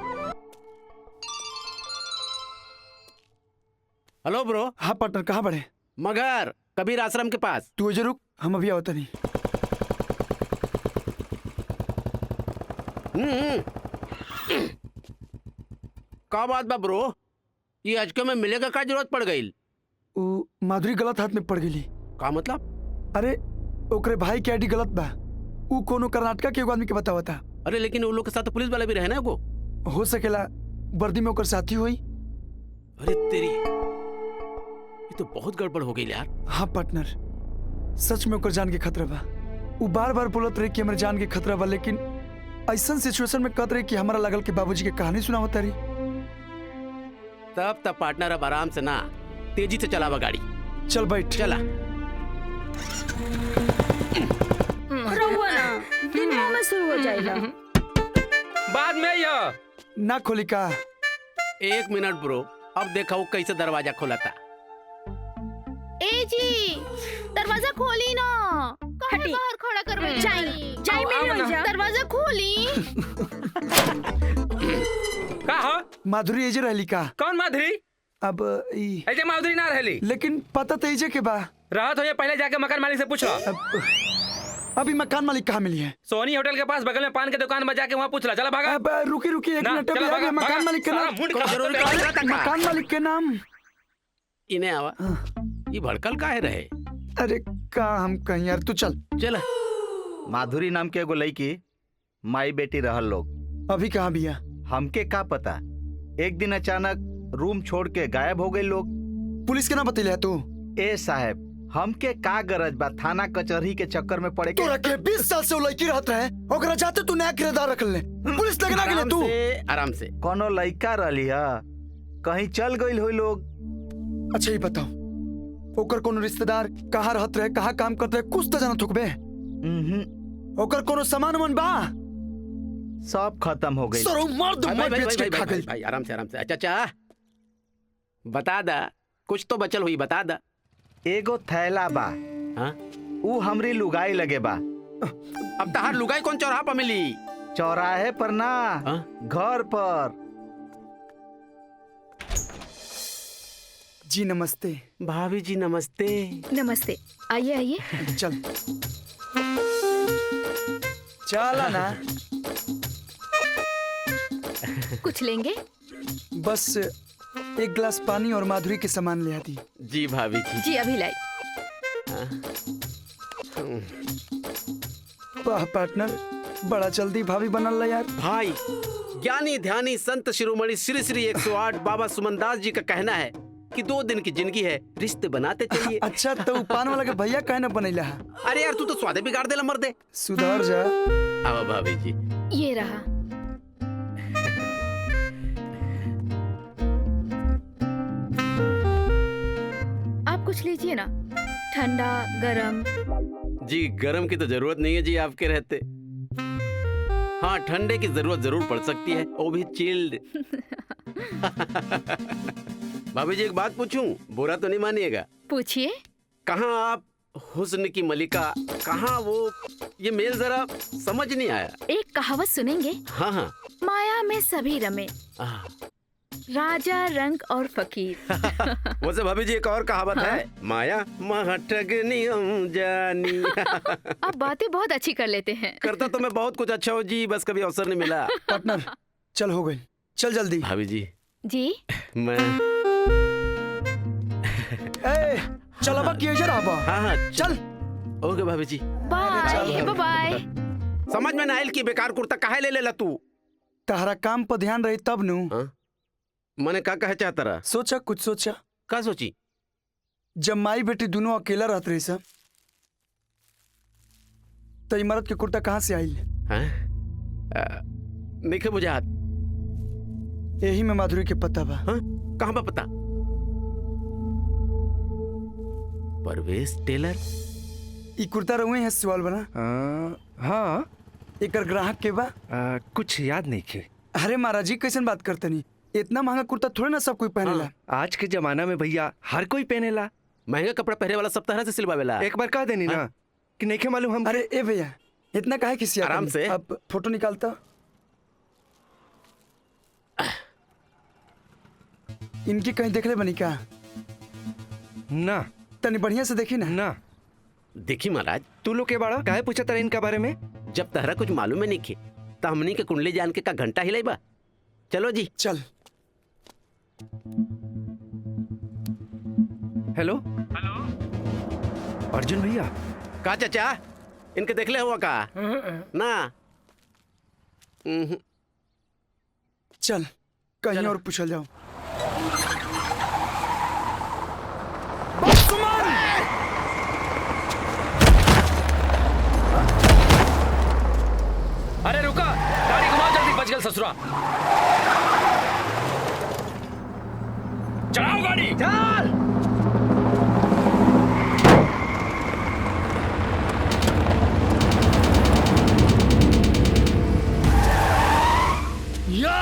Hello bro. हाँ पार्टनर, कहाँ बढ़े? मगर कबीर आश्रम के पास। तू इधर रुक, हम अभी आवता नहीं। का बात बा ब्रो, ये अजके में मिलेगा का जरूरत पड़ गई? माधुरी गलत हाथ में पड़ गई। का मतलब? अरे ओकरे भाई के आईडी गलत बा। ऊ कोनो कर्नाटका के एगो आदमी के बतावा था। अरे लेकिन उन लोग के साथ तो पुलिस वाले भी रहे ना एगो। हो सकेला वर्दी में ओकर साथी हुई। अरे तेरी, ये तो बहुत गड़बड़ हो गई यार। हाँ पार्टनर, सच में ओकर जान के खतरा बा। ऊ बार बार बोलत रहे कि हमारे जान के खतरा बा, लेकिन ऐसा सिचुएशन में कहत रहे कि हमारा लगल कि बाबूजी के कहानी सुनावत तारी। तब पार्टनर अब आराम से ना, तेजी से चलावा गाड़ी। चल बैठ। चला। रहुआ ना दिनों में शुरू हो जाएगा। बाद में यह ना खोली का। एक मिनट ब्रो, अब देखा वो कैसे दरवाजा खोला था। ए जी, दरवाजा खोली ना। काहे बाहर खड़ा कर बैठी? जाई मेरी जा। दरवाजा खोली। का हो? माधुरी एजे रहली का? कौन माधुरी? अब ऐसे माधुरी ना रहली। लेकिन पता तो एजे के बा। रात हो या पहले जाके मकान मालिक से पूछो। अभी मकान मालिक कहाँ मिली है? सोनी होटल के पास बगल में पान की दुकान में जाके वहाँ पूछ ला। चला भागा। अब रुकी एक ना, मिनट। चला भागा, मकान भागा। मालिक के सारा नाम। मुंड का मकान मालिक के नाम इन्हें आवा। ये भड़कल काहे रहे? अरे का हम कहीं यार, तू चल। चल। माधुरी नाम के एगो लड़की माई बेटी रहल लोग। अभी कहाँ बिया? हमके का पता, एक दिन अचानक रूम छोड़ के गायब हो गए लोग। पुलिस के ना बतैले तू? ए साहब, हमके का गरज बा थाना कचहरी के चक्कर में पड़े के? तोरा के 20 साल से वो लड़की रहत रहे, ओकरा जाते तू नया किरदार रख ले। पुलिस लगना के तू आराम से। कोनो लड़का रहली है, कहीं चल गई हो लोग। अच्छा ये बताओ, ओकर कोनो रिश्तेदार कहाँ रहत रहे, कहाँ काम करते रहे, कुछ तो जानत होकबे? ओकर कोनो सामान मन बा? सब खत्म हो गई। सरो मार दो, मैं बेच के खा गई। भाई आराम से आराम से। अच्छा बता दा, कुछ तो बचल हुई, बता दा। एगो थैला बा। हाँ? ऊ हमरी लुगाई लगे बा। अब तहार लुगाई कौन चौराहा पर मिली? चौराहे पर ना, घर पर। जी नमस्ते। भाभी जी नमस्ते। नमस्ते, आइए आइए। चल चला ना। कुछ लेंगे? बस एक गिलास पानी और माधुरी के सामान ले आती। जी भाभी जी। जी अभी लाई। वाह पार्टनर, बड़ा जल्दी भाभी बनल ला यार। भाई ज्ञानी ध्यानी संत शिरोमणि श्री श्री 108 बाबा सुमनदास जी का कहना है कि 2 दिन की जिंदगी है, रिश्ते बनाते चलिए। अच्छा तो पान वाला के भैया काहे ना बनैला है? अरे यार तू तो स्वादे बिगाड़ देला मर्दे। सुधर जा। अब भाभी जी ये रहा। आप कुछ लीजिए ना, ठंडा गरम। जी गरम की तो जरूरत नहीं है जी आपके रहते। हाँ ठंडे की जरूरत जरूर पड़ सकती है, वो भी चिल्ड। भाभी जी एक बात पूछूं, बुरा तो नहीं मानिएगा? पूछिए। कहाँ आप हुस्न की मलिका, कहाँ वो, ये मेल जरा समझ नहीं आया। एक कहावत सुनेंगे? हाँ हाँ। माया में सभी रमे, राजा रंग और फकीर। वैसे भाभी जी एक और कहावत है, माया महठगनी हम जानी। आप बातें बहुत अच्छी कर लेते हैं। करता तो मैं बहुत कुछ अच्छा हो जी, बस कभी अवसर नहीं मिला। पार्टनर चल, हो गई, चल जल्दी। भाभी जी जी मैं चल अब किए जरा। हाँ चल। ओके भाभी जी। Bye bye. समझ में ना आयल की बेकार कुर्ता काहे ले लेला तू? तहरा काम पर ध्यान रही तब नु। मने का कहे चाहता रहा? सोचा कुछ सोचा। का सोची? जब माई बेटी दोनों अकेला रहत रही सब तो इमारत के कुर्ता कहाँ से आई? देखे बुझात यही में माधुरी के पता बा। कहाँ बा पता? परवेश टेलर। ई कुर्ता रहुए है सवाल बना। हाँ एक ग्राहक के बा। कुछ याद नहीं खे। अरे महाराज जी कैसे बात करते नहीं, इतना महंगा कुर्ता थोड़े ना सब कोई पहनेला। आज के जमाना में भैया हर कोई पहनेला। महंगा कपड़ा पहने वाला सब तरह से सिलवावेला। एक बार कह देनी ना कि नहीं के मालूम हम। अरे ए भैया इतना काहे किसी आराम से। अब फोटो निकालता। इनकी कहीं देख ले बनी का? ना तनी बढ़िया से देखी ना। ना देखी महाराज। तू लोग के बाड़ा काहे पूछा तारा इनका बारे में? जब तहरा कुछ मालूम है नहीं खे तो हमनी के कुंडली जान के का घंटा हिलाई बा। चलो जी चल। हेलो अर्जुन भैया। का चाचा इनके देख ले हुआ का? ना चल कहीं और पूछल जाओ। अरे रुका, गाड़ी घुमाओ जल्दी, बच गल ससुरा। चलाओ गाड़ी। चल। या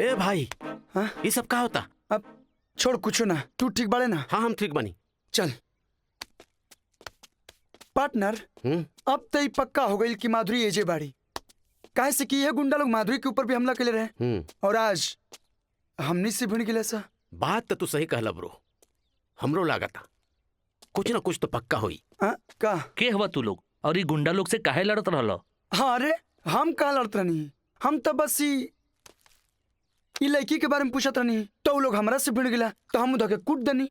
ए भाई ये सब का होता? अब छोड़ कुछ ना, तू ठीक बाड़े ना? हाँ हम ठीक बनी। चल पार्टनर। अब तो पक्का हो गई कि माधुरी एजे बाड़ी। काहे से कि ये गुंडा लोग माधुरी के ऊपर भी हमला के ले रहे और आज हमनी से भिड़ गिले सा। बात तो तू सही कहला ब्रो, हमरो लागता कुछ ना कुछ तो पक्का होई। का के हवा तू लोग और ये गुंडा लोग से काहे लड़त रहलो? हाँ अरे हम का लड़त रहनी, हम तो बस ई लड़की के बारे में पूछत रहनी तो लोग हमरा से भिड़ गिला तो हम उधर के कूट दनी।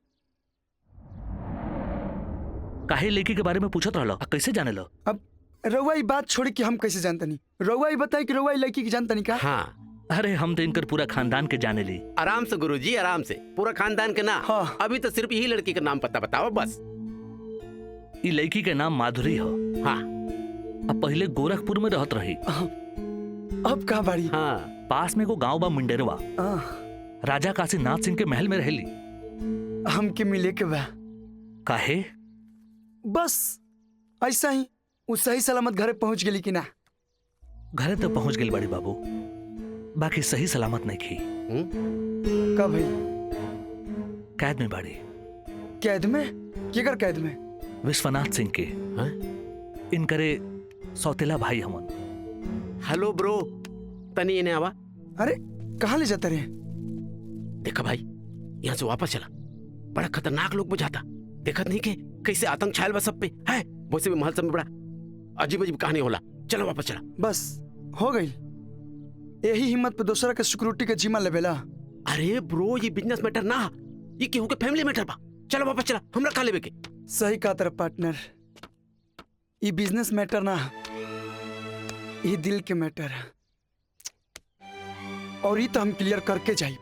काहे लड़की के बारे में पूछत रहलो? कैसे जाने लो? अब रउआ ई बात छोड़ी कि हम कैसे जानता नहीं, रउआ ई बताई कि रउआ ई लड़की की जानता नहीं का? हाँ अरे हम तो इनकर पूरा खानदान के जाने ली। आराम से गुरुजी आराम से, पूरा खानदान के ना। हाँ। अभी तो सिर्फ यही लड़की का नाम पता बताओ बस। ये लड़की के नाम माधुरी हो। हाँ। अब पहले गोरखपुर में रहत रही। अब कहाँ बाड़ी? हाँ। पास में को गांव बा मुंडेरवा, राजा काशीनाथ सिंह के महल में रहली। हमके मिले के बा। काहे? बस ऐसा ही वो सही सलामत घरे पहुंच गेली कि ना? घरे तो पहुंच गई बड़ी बाबू, बाकी सही सलामत नहीं की। कब है? कैद में बाड़ी। कैद में? केकर कैद में? विश्वनाथ सिंह के। इनकरे सौतेला भाई हमन। हेलो ब्रो, तनी इन्हें आवा। अरे कहाँ ले जाते रहे? देखा भाई यहाँ से वापस चला, बड़ा खतरनाक लोग बुझाता। देखत नहीं के कैसे आतंक छायल बा सब पे है। वैसे भी महल सब में बड़ा अजीब अजीब कहानी होला। चलो वापस चला। बस हो गई। यही हिम्मत पे दूसरा के सिक्योरिटी के जिम्मा लेवेला। अरे ब्रो ये बिजनेस मैटर ना, ये केहू के फैमिली मैटर बा। चलो वापस चला, हमरा का लेवे के। सही कहा तेरा पार्टनर, ये बिजनेस मैटर ना, ये दिल के मैटर है। और ये तो हम क्लियर करके जाइब।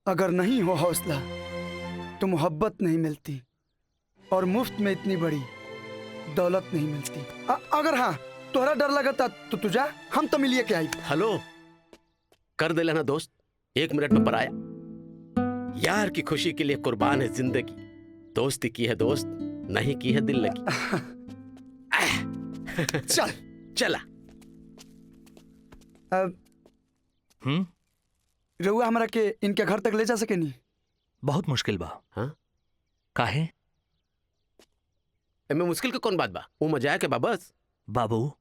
अगर नहीं हो हौसला तो मोहब्बत नहीं मिलती और मुफ्त में इतनी बड़ी दौलत नहीं मिलती। अगर हाँ तोहरा डर लगता तो तू जा, हम तो मिलिए के आई। हेलो कर दे लेना दोस्त, 1 मिनट में पराया। यार की खुशी के लिए कुर्बान है जिंदगी, दोस्ती की है दोस्त, नहीं की है दिल लगी। चल चला। रउआ हमरा के इनके घर तक ले जा सके नी? बहुत मुश्किल बा। हाँ? काहे? एमे मुश्किल के कौन बात बा? वो मजा के बा बस। बाबू,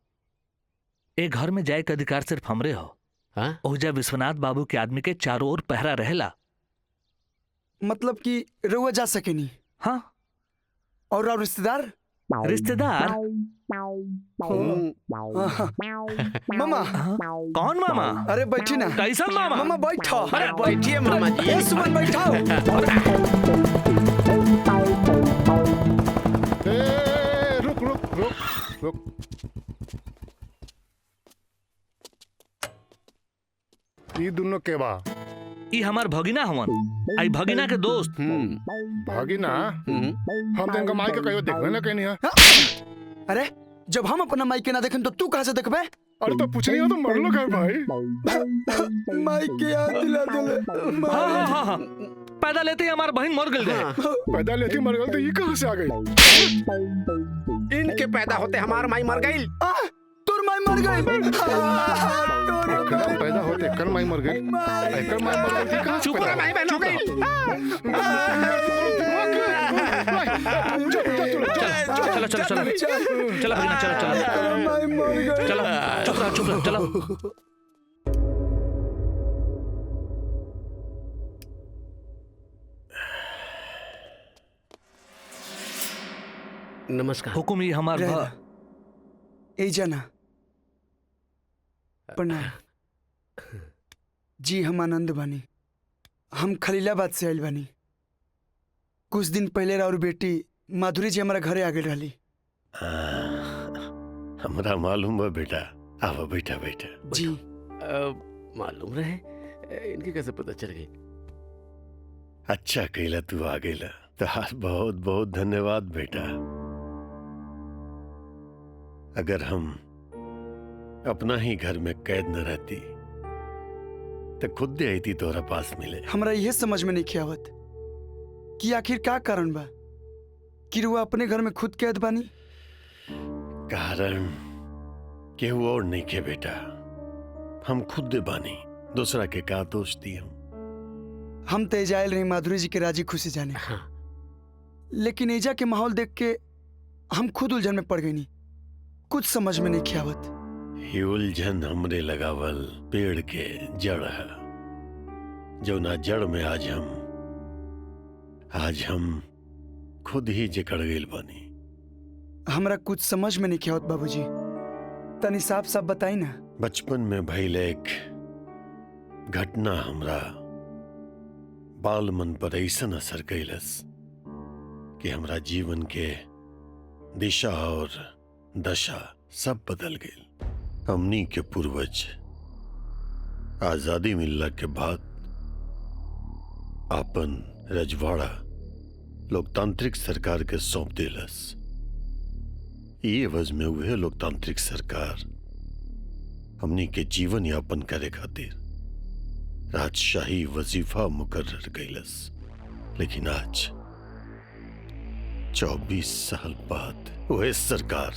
ए घर में जाए के अधिकार सिर्फ हमरे हो। हाँ? ओजा विश्वनाथ बाबू के आदमी के चारों ओर पहरा रहेला। मतलब कि रउआ जा सके नी? हाँ। और रिश्तेदार? रिश्तेदार? मामा। कौन मामा? अरे बैठी ना। कैसा मामा? मामा बैठो। अरे बैठिए मामा जी। ए सुमन बैठाओ। रुक रुक रुक रुक। ये दोनों के बा? ई हमार भगिना हवन। आई भगिना के दोस्त। भगिना? हम तो माई के कहियो देखबे ना कहनी है। अरे जब हम अपना माई के ना देखें तो तू कहाँ से देखबे? अरे तो पूछ नहीं हो तो मर लो क्या भाई? माई के याद दिला दिले। हाँ। पैदा लेते ही हमार बहन मर गई है। पैदा लेते ही मर गई तो ये कहाँ से आ गई? इनके पैदा होते हमार माई मर गई। तोर माई मर गई। पैदा होते कल माई मर गई। कल माई मर गई कहाँ? चुप रहा, माई बहन हो गई। चलो चलो चलो चलो भगिना, चलो चलो चलो चुप रहो चलो। नमस्कार। हुकुम ये हमार ए जाना प्रणाम जी। हम आनंद बानी। हम खलीलाबाद से आयल बानी। कुछ दिन पहले और बेटी माधुरी जी हमारा घरे आ गई रही। हमरा मालूम है बेटा। आवा बेटा बेटा जी। मालूम रहे? इनके कैसे पता चल गई? अच्छा कहला तू आ गईला तो बहुत बहुत धन्यवाद बेटा। अगर हम अपना ही घर में कैद न रहती तो खुद दे आई थी तोरा पास मिले। हमरा यह समझ में नहीं आवत कि आखिर का कारण बा कि रुआ अपने घर में खुद कैद बानी। कारण केहू और नहीं के बेटा, हम खुद दे बानी। दूसरा के का दोष दी हम तो जायल रही माधुरी जी के राजी खुशी जाने। हाँ। लेकिन एजा के माहौल देख के हम खुद उलझन में पड़ गई नहीं। कुछ समझ में नहीं आवत। ये उलझन हमरे लगावल पेड़ के जड़ है, जो ना जड़ में आज हम खुद ही जकड़ गइल बानी। हमरा कुछ समझ में नहीं आवत बाबूजी, तनी साफ साफ बताई ना। बचपन में भइल एक घटना हमरा बाल मन पर ऐसन असर कैलस कि हमरा जीवन के दिशा और दशा सब बदल गई। हमनी के पूर्वज आजादी मिलला के बाद आपन रजवाड़ा लोकतांत्रिक सरकार के सौंप दिलस। ये एवज में हुए लोकतांत्रिक सरकार हमनी के जीवन यापन करे खातिर राजशाही वजीफा मुकर्रर कैलस। लेकिन आज 24 साल बाद वह सरकार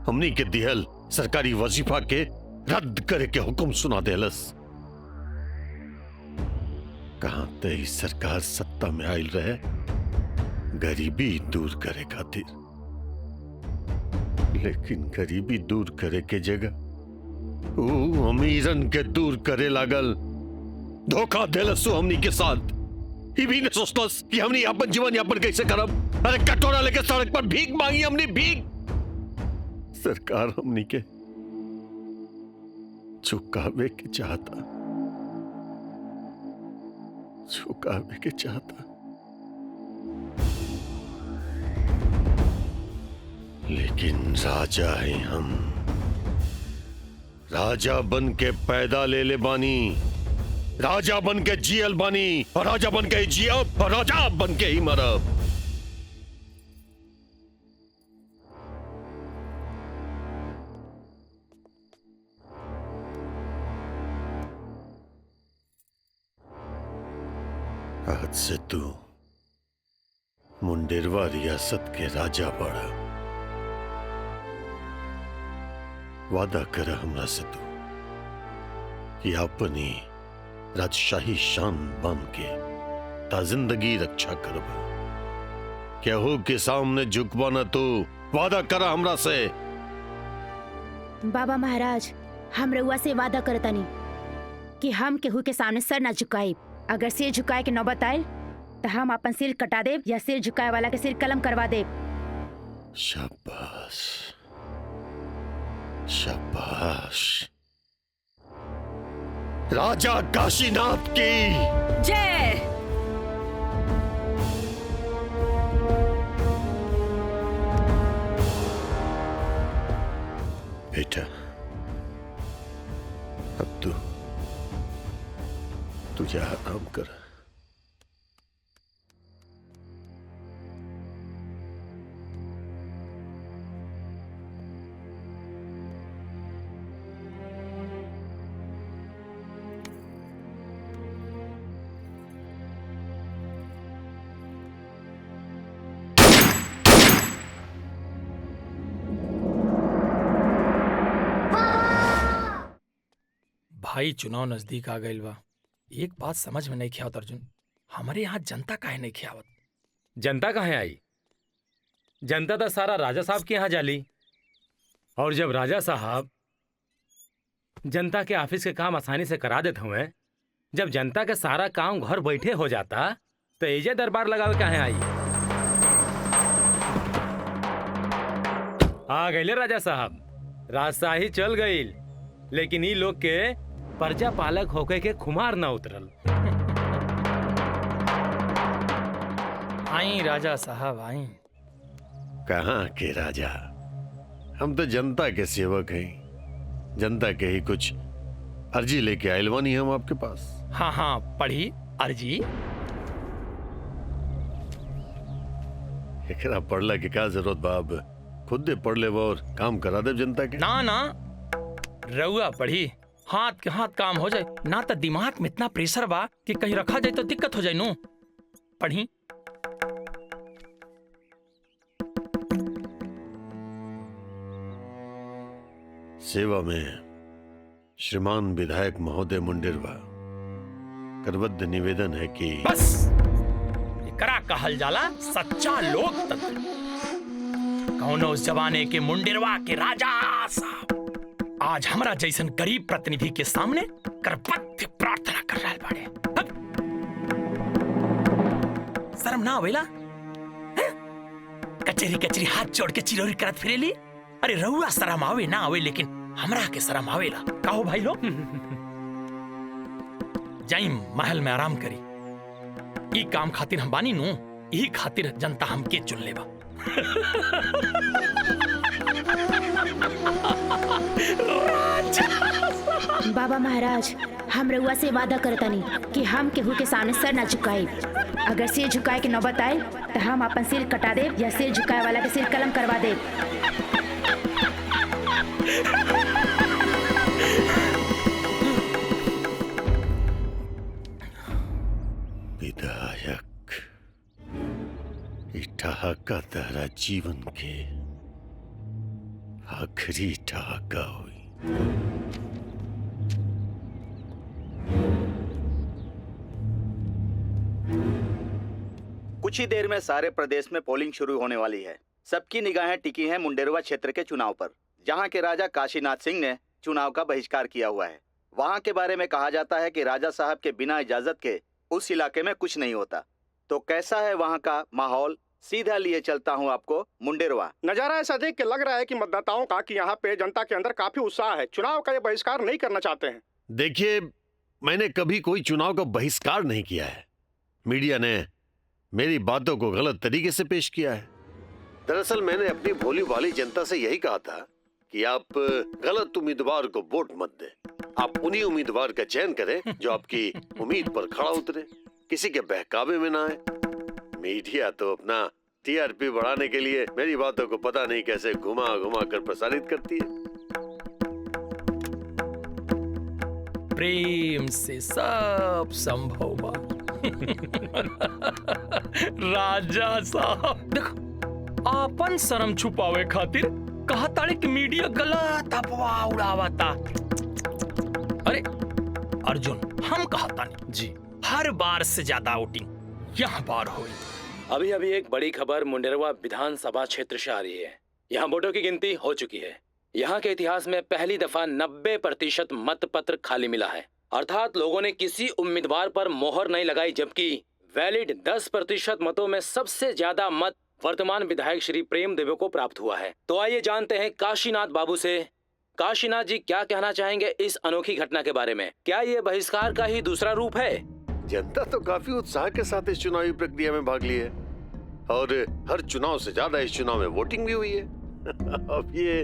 हमनी के दिहल सरकारी वजीफा के रद्द करे के हुक्म सुना देलस। कहां ते सरकार सत्ता में आयल रहे गरीबी दूर करे खातिर, लेकिन गरीबी दूर करे के जगह वो अमीरन के दूर करे लागल। धोखा देलस हमनी के साथ। ये भी न सोचलस कि हमनी अपन जीवन यापन कैसे करब। अरे कटोरा लेके सड़क पर भीख मांगी हमनी, भीख। सरकार हमनी के झुकावे के चाहता, झुकावे के चाहता। लेकिन राजा है हम, राजा बन के पैदा ले बानी, राजा बन के जियल बानी, और राजा बन के ही जियब और राजा बन के ही मरब। आज से तू मुंडेरवा रियासत के राजा बड़ा। वादा कर हमरा से तू कि अपनी राजशाही शान बन के ता जिंदगी रक्षा करब। केहू के सामने झुकबा न तू वादा करा हमरा से। बाबा महाराज, हम रउआ से वादा करतनी कि हम केहू के सामने सर ना झुकाई। अगर सिर झुकाए के नौबत आए तो हम अपन सिर कटा देब या सिर झुकाए वाला के सिर कलम करवा देब। शाबाश शाबाश। राजा काशीनाथ की जय। बेटा, अब तू जा आराम कर। भाई चुनाव नजदीक आ गइल बा। एक बात समझ में नहीं आवत अर्जुन, हमारे यहाँ जनता काहे नहीं आवत? जनता कहाँ आई? जनता तो सारा राजा साहब के यहाँ जाली, और जब राजा साहब जनता के ऑफिस के काम आसानी से करा देते हुए, जब जनता के सारा काम घर बैठे हो जाता तो एजे दरबार लगावे कहाँ आई? आ गईले राजा साहब, राजशाही चल गईल, लेकिन ई लोग के प्रजा पालक होके के खुमार ना उतरल। आई राजा साहब आई। कहाँ के राजा, हम तो जनता के सेवक हैं। जनता के ही कुछ अर्जी लेके आयल बानी हम आपके पास। हाँ हाँ, पढ़ी अर्जी। एकरा पढ़ला के का जरूरत बा? अब खुद दे पढ़ ले और काम करा दे जनता के। ना ना, रउआ पढ़ी, हाथ के हाथ काम हो जाए। ना तो दिमाग में इतना प्रेशर बा कि कहीं रखा जाए तो दिक्कत हो जाए। नो पढ़ी। सेवा में श्रीमान विधायक महोदय मुंडेरवा, करबद्ध निवेदन है कि बस करा कहल जाला सच्चा लोकतंत्र। कौनो उस जमाने के मुंडेरवा के राजा साहब आज हमरा जैसन गरीब प्रतिनिधि के सामने करबद्ध प्रार्थना कर रहा बाड़े। शर्म ना आवेला? कचेरी कचेरी हाथ जोड़ के चिरौरी करत फिरेली। अरे रउआ शर्म आवे ना आवे, लेकिन हमरा के शर्म आवेला। कहो भाई लोग, जाई महल में आराम करी। ई काम खातिर हम बानी नु, ई खातिर जनता हमके चुन लेबा। बाबा महाराज, हम रउआ से वादा करतनी कि हम केहू के सामने सर ना झुकाई। अगर सिर झुकाए के नौबत आए तो हम अपन सिर कटा देब या सिर झुकाए वाला के सिर कलम करवा देब। विधायक, ठहाका तारा जीवन के आखिरी ठहाका हुई। कुछ ही देर में सारे प्रदेश में पोलिंग शुरू होने वाली है। सबकी निगाहें टिकी हैं मुंडेरवा क्षेत्र के चुनाव पर, जहां के राजा काशीनाथ सिंह ने चुनाव का बहिष्कार किया हुआ है। वहां के बारे में कहा जाता है कि राजा साहब के बिना इजाजत के उस इलाके में कुछ नहीं होता। तो कैसा है वहां का माहौल, सीधा लिए चलता हूं आपको मुंडेरवा। नजारा ऐसा देख के लग रहा है कि मतदाताओं का कि यहाँ पे जनता के अंदर काफी उत्साह है। चुनाव का ये बहिष्कार नहीं करना चाहते हैं। देखिए, मैंने कभी कोई चुनाव का बहिष्कार नहीं किया है। मीडिया ने मेरी बातों को गलत तरीके से पेश किया है। दरअसल मैंने अपनी भोली भाली जनता से यही कहा था कि आप गलत उम्मीदवार को वोट मत दें। आप उन्हीं उम्मीदवार का चयन करें जो आपकी उम्मीद पर खड़ा उतरे, किसी के बहकावे में ना आए। मीडिया तो अपना टीआरपी बढ़ाने के लिए मेरी बातों को पता नहीं कैसे घुमा घुमा कर प्रसारित करती है। प्रेम से सब संभव बा। राजा साहब देखो, आपन शर्म छुपावे खातिर कहा ताड़े कि मीडिया गलत अफवाह उड़ावता। अरे अर्जुन हम कहता नहीं जी, हर बार से ज्यादा वोटिंग यहाँ बार हुई। अभी अभी एक बड़ी खबर मुंडेरवा विधानसभा क्षेत्र से आ रही है। यहाँ वोटों की गिनती हो चुकी है। यहाँ के इतिहास में पहली दफा 90% मत पत्र खाली मिला है, अर्थात लोगों ने किसी उम्मीदवार पर मोहर नहीं लगाई, जबकि वैलिड 10% मतों में सबसे ज्यादा मत वर्तमान विधायक श्री प्रेम देव को प्राप्त हुआ है। तो आइए जानते हैं काशीनाथ बाबू से। काशीनाथ जी क्या कहना चाहेंगे इस अनोखी घटना के बारे में? क्या ये बहिष्कार का ही दूसरा रूप है? जनता तो काफी उत्साह के साथ इस चुनावी प्रक्रिया में भाग ली है और हर चुनाव से ज्यादा इस चुनाव में वोटिंग भी हुई है। अब ये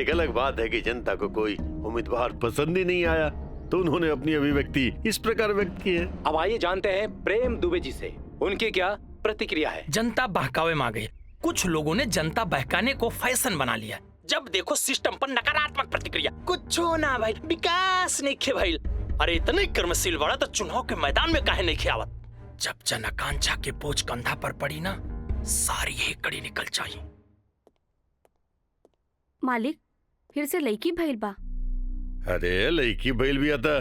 एक अलग बात है कि जनता को कोई उम्मीदवार पसंद ही नहीं आया तो उन्होंने अपनी अभिव्यक्ति इस प्रकार व्यक्त की है। अब आइए जानते हैं प्रेम दुबे जी से, उनकी क्या प्रतिक्रिया है। जनता बहकावे में आ गई। कुछ लोगों ने जनता बहकाने को फैशन बना लिया। जब देखो सिस्टम पर नकारात्मक प्रतिक्रिया। कुछ ना भाई, विकास नहीं खे भाई। अरे इतने कर्मशील बड़ा तो चुनाव के मैदान में काहे नहीं खियावत? जब जन आकांक्षा के बोझ कंधा पर पड़ी ना, सारी हेकड़ी निकल जाई। मालिक फिर से लड़की भइल बा। अरे लड़की भइल भी आता,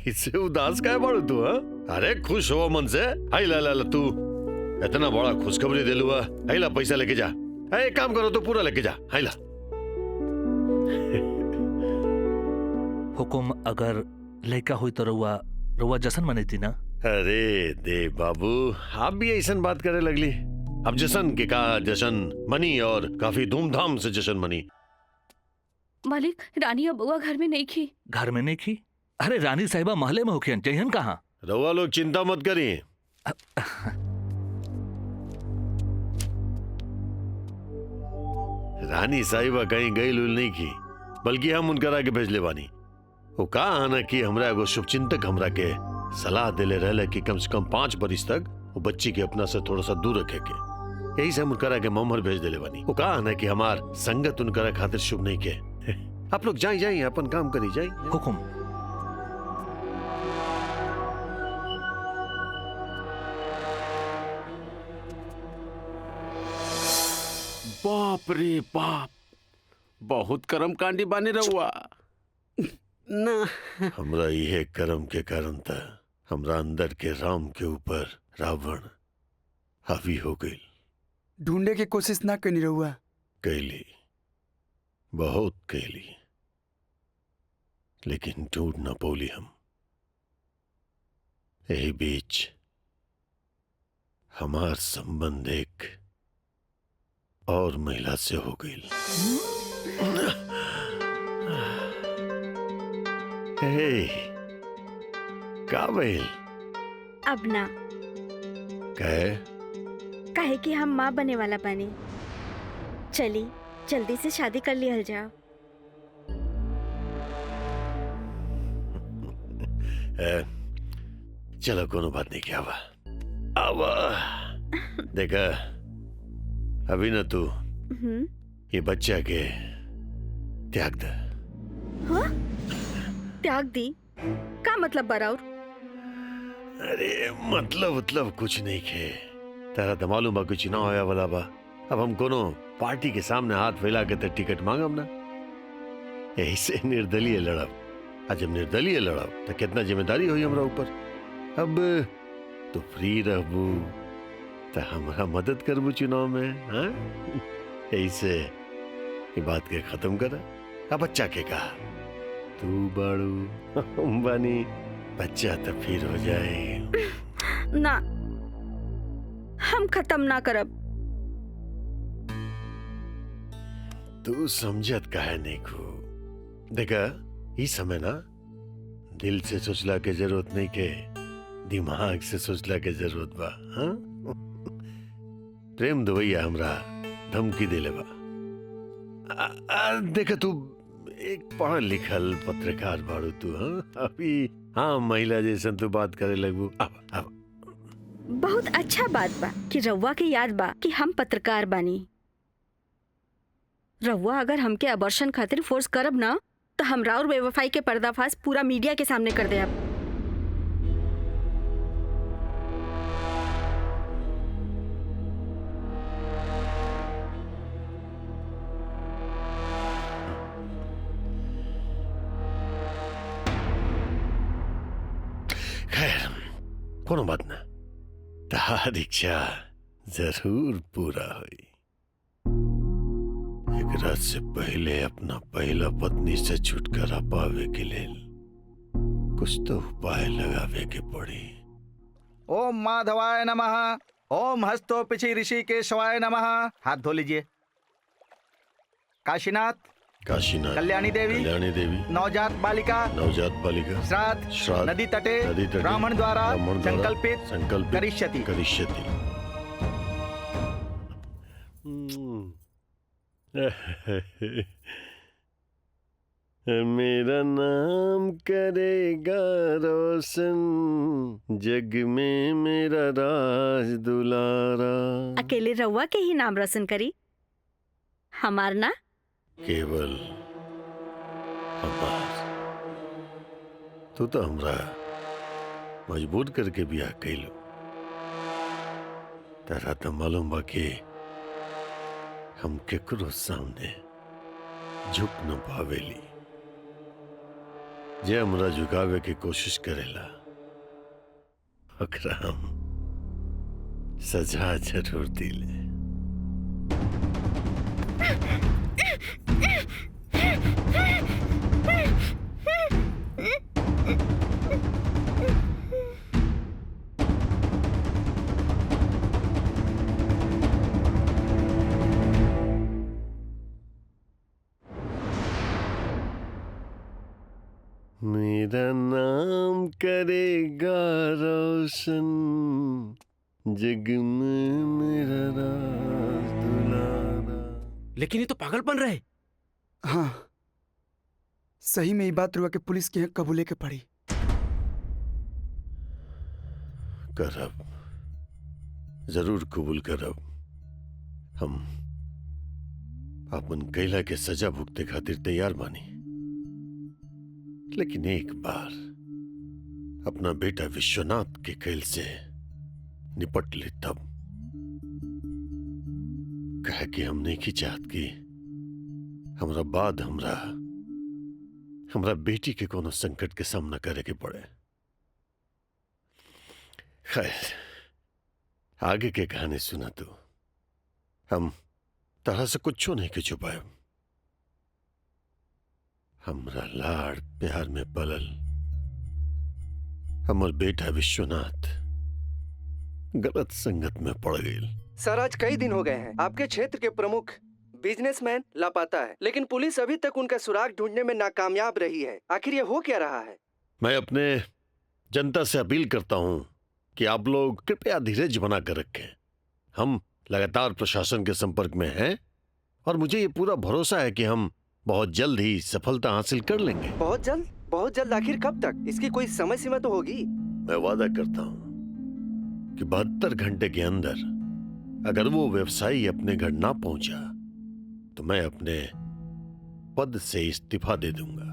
इससे उदास काहे बाड़ू तू? हाँ, अरे खुश हो मन से। आई ला ला ला, तू इतना बड़ा खुशखबरी दिलुआ। आई ला पैसा लेके जा। एक काम करो तो पूरा लेके जा। आई ला। हुकुम अगर लड़का हुई तो रउआ जश्न मनेती ना? अरे दे बाबू, आप भी ऐसा बात करे लगली। अब जश्न के कहा जश्न मनी और काफी धूमधाम से जश्न मनी। मालिक रानी अब बुआ घर में नहीं खी। घर में नहीं खी? अरे रानी साहिबा महले में होखियन, जइहन कहाँ? रउआ लोग चिंता मत करिए। रानी साहिबा कहीं गई लुल नहीं की, बल्कि हम उनकर आगे भेजले बानी। वो कहा ना कि हमरा एगो शुभचिंतक हमरा के सलाह देले रहले कि कम से कम 5 बरिस तक वो बच्ची के अपना से थोड़ा सा दूर रखे के। यही से हम उनकर के ममहर भेज देले बानी। वो कहा ना कि हमार संगत उनकर खातिर शुभ नहीं के। आप लोग जाइए जाइए, अपन काम करी जाइए। हुकुम। बाप रे बाप, बहुत कर्म कांडी बानी रहुआ ना। हमरा यह कर्म के कारण था हमरा अंदर के राम के ऊपर रावण हावी हो गई। ढूंढे की कोशिश ना करनी रहुआ? कैली, बहुत कैली, लेकिन ढूंढ न पौली हम। यही बीच हमार संबंध एक और महिला से हो गई। का भइल? अब ना काहे कि हम माँ बने वाला बानी। चली जल्दी से शादी कर लिया जाओ। चलो कोनो बात नहीं, क्या हुआ? अब देखा, अभी ना तू ये बच्चा के त्याग दे। हाँ? त्याग दी? का मतलब बराउर? अरे मतलब कुछ नहीं खे। तेरा तो मालूम बा कुछ ना होया वाला बा। अब हम कोनो पार्टी के सामने हाथ फैला के तो टिकट मांगब ना। ऐसे निर्दलीय लड़ब। आज जब निर्दलीय लड़ब तो कितना जिम्मेदारी हुई हमरा ऊपर। अब तो फ्री रहबू तो हमारा मदद करबू चुनाव में। हाँ, ऐसे ये बात के खत्म कर। अब बच्चा के कहा तू बाड़ू हम बानी, बच्चा तो फिर हो जाए ना। हम खत्म ना करब। तू समझत काहे नहीं खू? देखा इस समय ना दिल से सोचला के जरूरत नहीं के दिमाग से सोचला के जरूरत बा। हाँ? प्रेम दुवैया हमरा धमकी देले बा। देखा तू एक पढ़ल लिखल पत्रकार बाड़ू तू। हाँ अभी हाँ महिला जैसन तू बात करे लगू। अब बहुत अच्छा बात बा कि रउआ के याद बा कि हम पत्रकार बानी। रउआ अगर हमके अबॉर्शन खातिर फोर्स करब ना तो हमरा और बेवफाई के पर्दाफाश पूरा मीडिया के सामने कर दे। अब कोनो बात ना, तार इच्छा जरूर पूरा हुई। एक रात से पहले अपना पहला पत्नी से छुटकारा पावे के लिए कुछ तो उपाय लगावे के पड़ी। ओम माधवाय नमः, ओम हस्तोपिछी ऋषिकेशवाय नमः। हाथ धो लीजिए। काशीनाथ, कल्याणी देवी, नवजात बालिका, श्राद्ध नदी तटे ब्राह्मण द्वारा संकल्पित करिष्यति। मेरा नाम करेगा रोशन, जग में मेरा राज दुलारा। अकेले रउआ के ही नाम रोशन करी, हमार ना? केवल हमार। तू तो हमरा मजबूर करके बियाह कैलो। तेरा तो मालूम बा कि हम केकरो सामने झुक न पावेली। जे हमरा झुकावे की कोशिश करेला ओकरा हम सजा जरूर दिले। मेरा नाम करेगा रोशन, जग में मेरा राज दुलारा। लेकिन ये तो पागलपन रहे। हाँ, सही में ये बात रुआ के पुलिस के यहाँ कबूले के पड़ी। करब, जरूर कबूल करब। हम अपन कैला के सजा भुगते खातिर तैयार बानी, लेकिन एक बार अपना बेटा विश्वनाथ के कैल से निपट ले तब। कहे कि हम नहीं की चाहत कि हमरा बाद हमरा बेटी के कोनो संकट के सामना करे के पड़े। खैर, आगे के कहानी सुना तू। हम तरह से कुछ नहीं के छुपाए। हमरा लाड़ प्यार में पलल हमर बेटा विश्वनाथ गलत संगत में पड़ गई। सर, आज कई दिन हो गए हैं आपके क्षेत्र के प्रमुख बिजनेसमैन लापता है, लेकिन पुलिस अभी तक उनका सुराग ढूंढने में नाकामयाब रही है। आखिर ये हो क्या रहा है? मैं अपने जनता से अपील करता हूं कि आप लोग कृपया धीरज बना कर रखें। हम लगातार प्रशासन के संपर्क में हैं और मुझे ये पूरा भरोसा है कि हम बहुत जल्द ही सफलता हासिल कर लेंगे। बहुत जल्द? बहुत जल्द? आखिर कब तक? इसकी कोई समय सीमा तो होगी। मैं वादा करता हूं कि 72 घंटे के अंदर अगर वो व्यवसायी अपने घर ना पहुंचा तो मैं अपने पद से इस्तीफा दे दूंगा।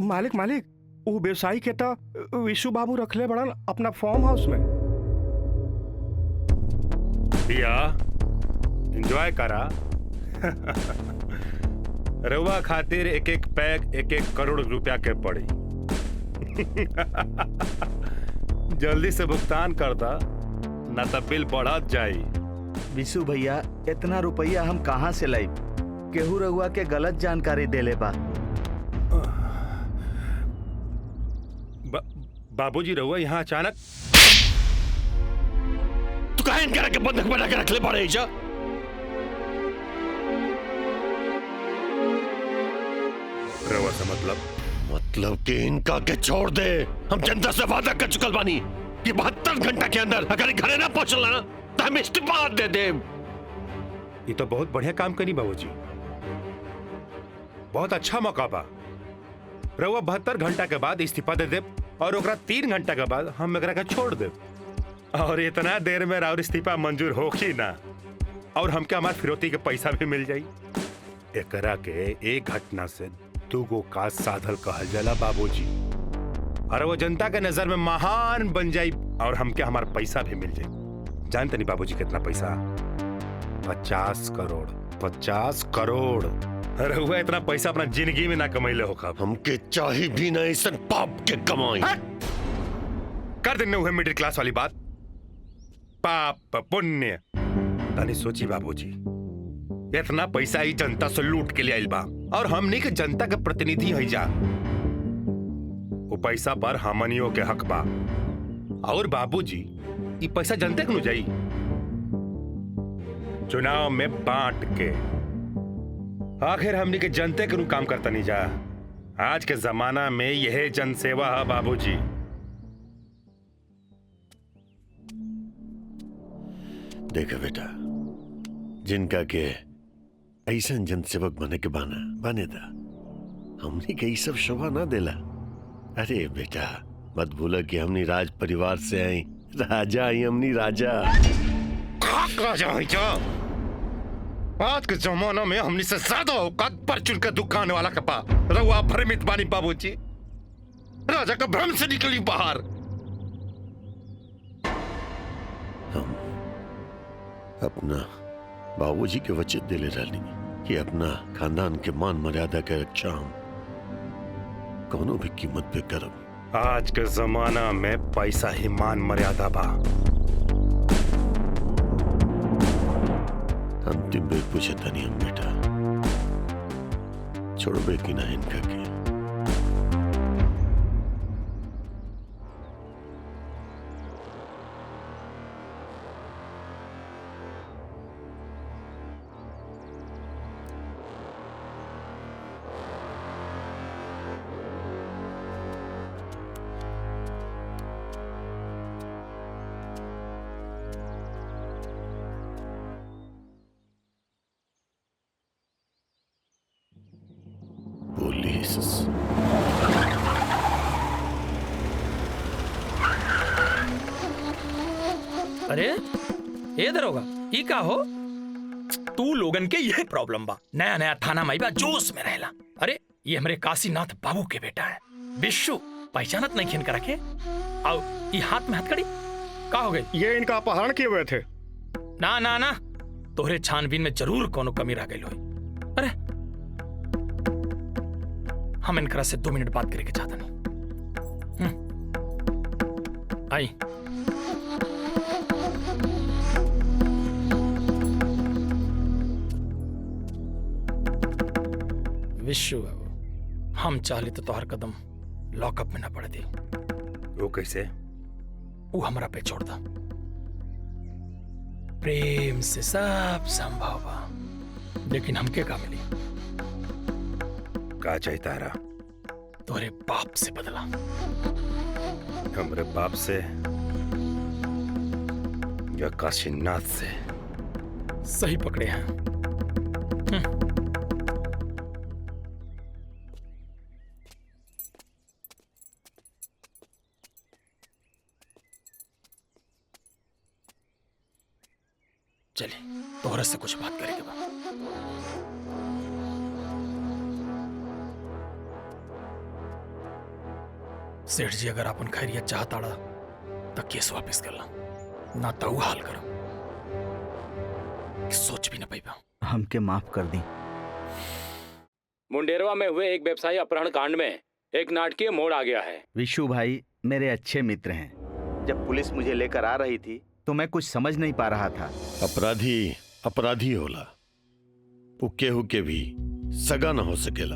मालिक, वो व्यवसायी के तो विशु बाबू रखले बड़न अपना फार्म हाउस में। दिया एंजॉय करा। रउआ खातिर एक एक पैक 1-1 करोड़ रुपया के पड़ी। जल्दी से भुगतान कर दा, न तो बिल बढ़त जाई। विशु भैया, इतना रुपया हम कहाँ से लाई? केहू रउआ के गलत जानकारी देले बा। बाबूजी, रउआ यहाँ अचानक तू कहा इनकरा के बंधक बना के रख ले पड़े जा? रउआ से मतलब कि इनका के छोड़ दे। हम जनता से वादा कर चुकल बानी कि 72 घंटा के अंदर अगर घरे ना पहुंचला ना तो हम इस्तीफा दे दे। ये तो बहुत बढ़िया काम करी बाबूजी, बहुत अच्छा मौका बा। रउआ 72 घंटा के बाद इस्तीफा दे दे और ओकरा 3 घंटा के बाद हम एकरा के छोड़ दे। और इतना देर में राउर इस्तीफा मंजूर होखी ना, और हमके हमार फिरौती के पैसा भी मिल जाई। एकरा के एक घटना से 2 गो का साधल कहल जाला बाबूजी। और वो जनता के नजर में महान बन जाई और हमके हमार पैसा भी मिल जाई। जानते नहीं बाबूजी कितना पैसा? 50 करोड़। 50 करोड़। अरे हुआ इतना पैसा अपना जिंदगी में ना कमाइले होगा। हमके चाहे भी ना ऐसा पाप के कमाई। कर देने हुए मिडिल क्लास वाली बात। पाप पुण्य तनी सोची बाबूजी, इतना पैसा ही जनता से लूट के लिए आइल बा और हमनी के जनता के प्रतिनिधि है जा। वो पैसा पर हमनियों के हक बा। और बाबूजी ये पैसा जनता के नु जाई, चुनाव में बांट के। आखिर हमनी के जनता के नु काम करता नहीं जा। आज के जमाना में यह जनसेवा है बाबूजी। देखा बेटा, जिनका के ऐसा जनसेवक बने के बने था, हमने कई सब शोभा ना देला। अरे बेटा मत भूला कि हमनी राज परिवार से आई, राजा आई हमनी राजा। राजा है क्या? आज के जमाना में हमनी से ज्यादा औकात पर चुन के दुकान वाला का पा रहुआ भ्रमित बानी बाबूजी। राजा का भ्रम से निकली बाहर। हम अपना बाबूजी के वचन दिले रहनी कि अपना खानदान के मान मर्यादा के रक्षा हम कोनो भी कीमत पे करब। आज के जमाना में पैसा ही मान मर्यादा बा। अंतिम बेर पूछे तनी हम बेटा, छोड़बे कि ना इनका के? पुलिस अरे ये दरोगा ई का हो? तू लोगन के यह प्रॉब्लम बा, नया नया थाना में बा जोश में रहला। अरे ये हमरे काशीनाथ बाबू के बेटा है विश्व, पहचानत नहीं खिन कर रखे। आओ ये हाथ में हथकड़ी का हो गई? ये इनका अपहरण किए हुए थे। ना ना ना, तोहरे छानबीन में जरूर कोनो कमी रह गई होई। अरे हम इनकरा से 2 मिनट बात करके चाहता नहीं। आई विश्व बाबू, हम चाहले तो तोहर कदम लॉकअप में ना पड़ दे। वो कैसे? वो हमरा पे छोड़ दा। प्रेम से सब संभव बा, लेकिन हमके का मिली? का चाहिए तारा? तोरे बाप से बदला। हमरे बाप से या काशीनाथ से? सही पकड़े हैं। चलिए तोहरा से कुछ बात करेंगे बा। सेठ जी अगर अपन खैरियत चाहता तो केस वापस कर ला, ना तो वो हाल करो कि सोच भी ना पाइबा। हमके माफ कर दी। मुंडेरवा में हुए एक व्यवसायी अपहरण कांड में एक नाटकीय मोड़ आ गया है। विशु भाई मेरे अच्छे मित्र हैं। जब पुलिस मुझे लेकर आ रही थी तो मैं कुछ समझ नहीं पा रहा था। अपराधी अपराधी होला, वो केहू के भी सगा न हो सकेला।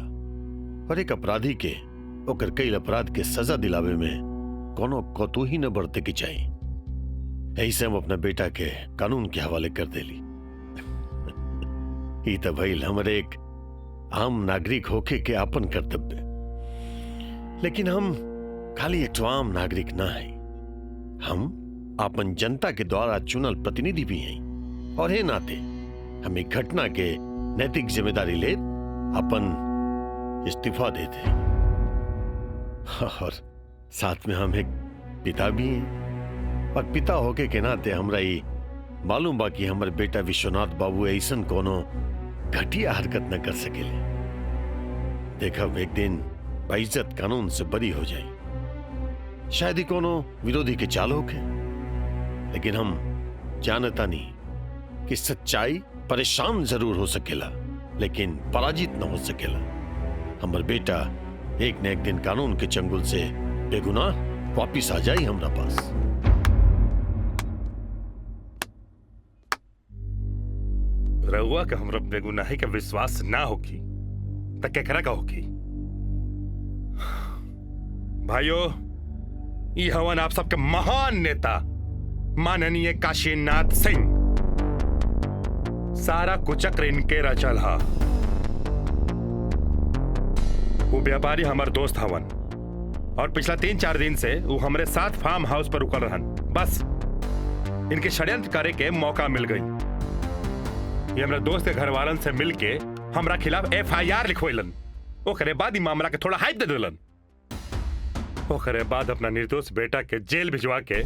और एक अपराधी के ओकर कई अपराध के सजा दिलावे में कोनो कोतूही न बरते की चाहिए। ऐसे हम अपना बेटा के कानून के हवाले कर देली। ई तो भइल हमरे एक आम नागरिक होके के आपन कर्तव्य। लेकिन हम खाली एक आम नागरिक ना है, हम अपन जनता के द्वारा चुनल प्रतिनिधि भी हैं। और हे नाते हम एक घटना के नैतिक जिम्मेदारी ले अपन इस्तीफा देते। और साथ में हम एक पिता भी हैं। और पिता होके के नाते हमरा ये मालूम बा कि हमर बेटा विश्वनाथ बाबू ऐसन कोनो घटिया हरकत न कर सकेले। देखा एक दिन बेइज्जत कानून से बरी हो जाए। शायद ही कोनो विरोधी के चाल होके, लेकिन हम जानता नहीं कि सच्चाई परेशान जरूर हो सकेला लेकिन पराजित न हो सकेला। हमर बेटा एक न एक दिन कानून के चंगुल से बेगुनाह वापिस आ जाई हमरा पास। रहुआ का हमरा बेगुनाही का विश्वास ना होगी तो केकरा का होगी? भाइयों, ये हवन आप सबके महान नेता माननीय काशीनाथ सिंह। सारा कुचक्र इनके रचल हा। वो व्यापारी हमार दोस्त हवन और पिछला 3-4 दिन से वो हमारे साथ फार्म हाउस पर रुकल रहन। बस इनके षड्यंत्र करे के मौका मिल गई। ये हमारे दोस्त के घर वालन से मिलके हमरा खिलाफ FIR लिखवेलन। ओकरे बाद ही मामला के थोड़ा हाइप दे देलन। ओकरे बाद अपना निर्दोष बेटा के जेल भिजवा के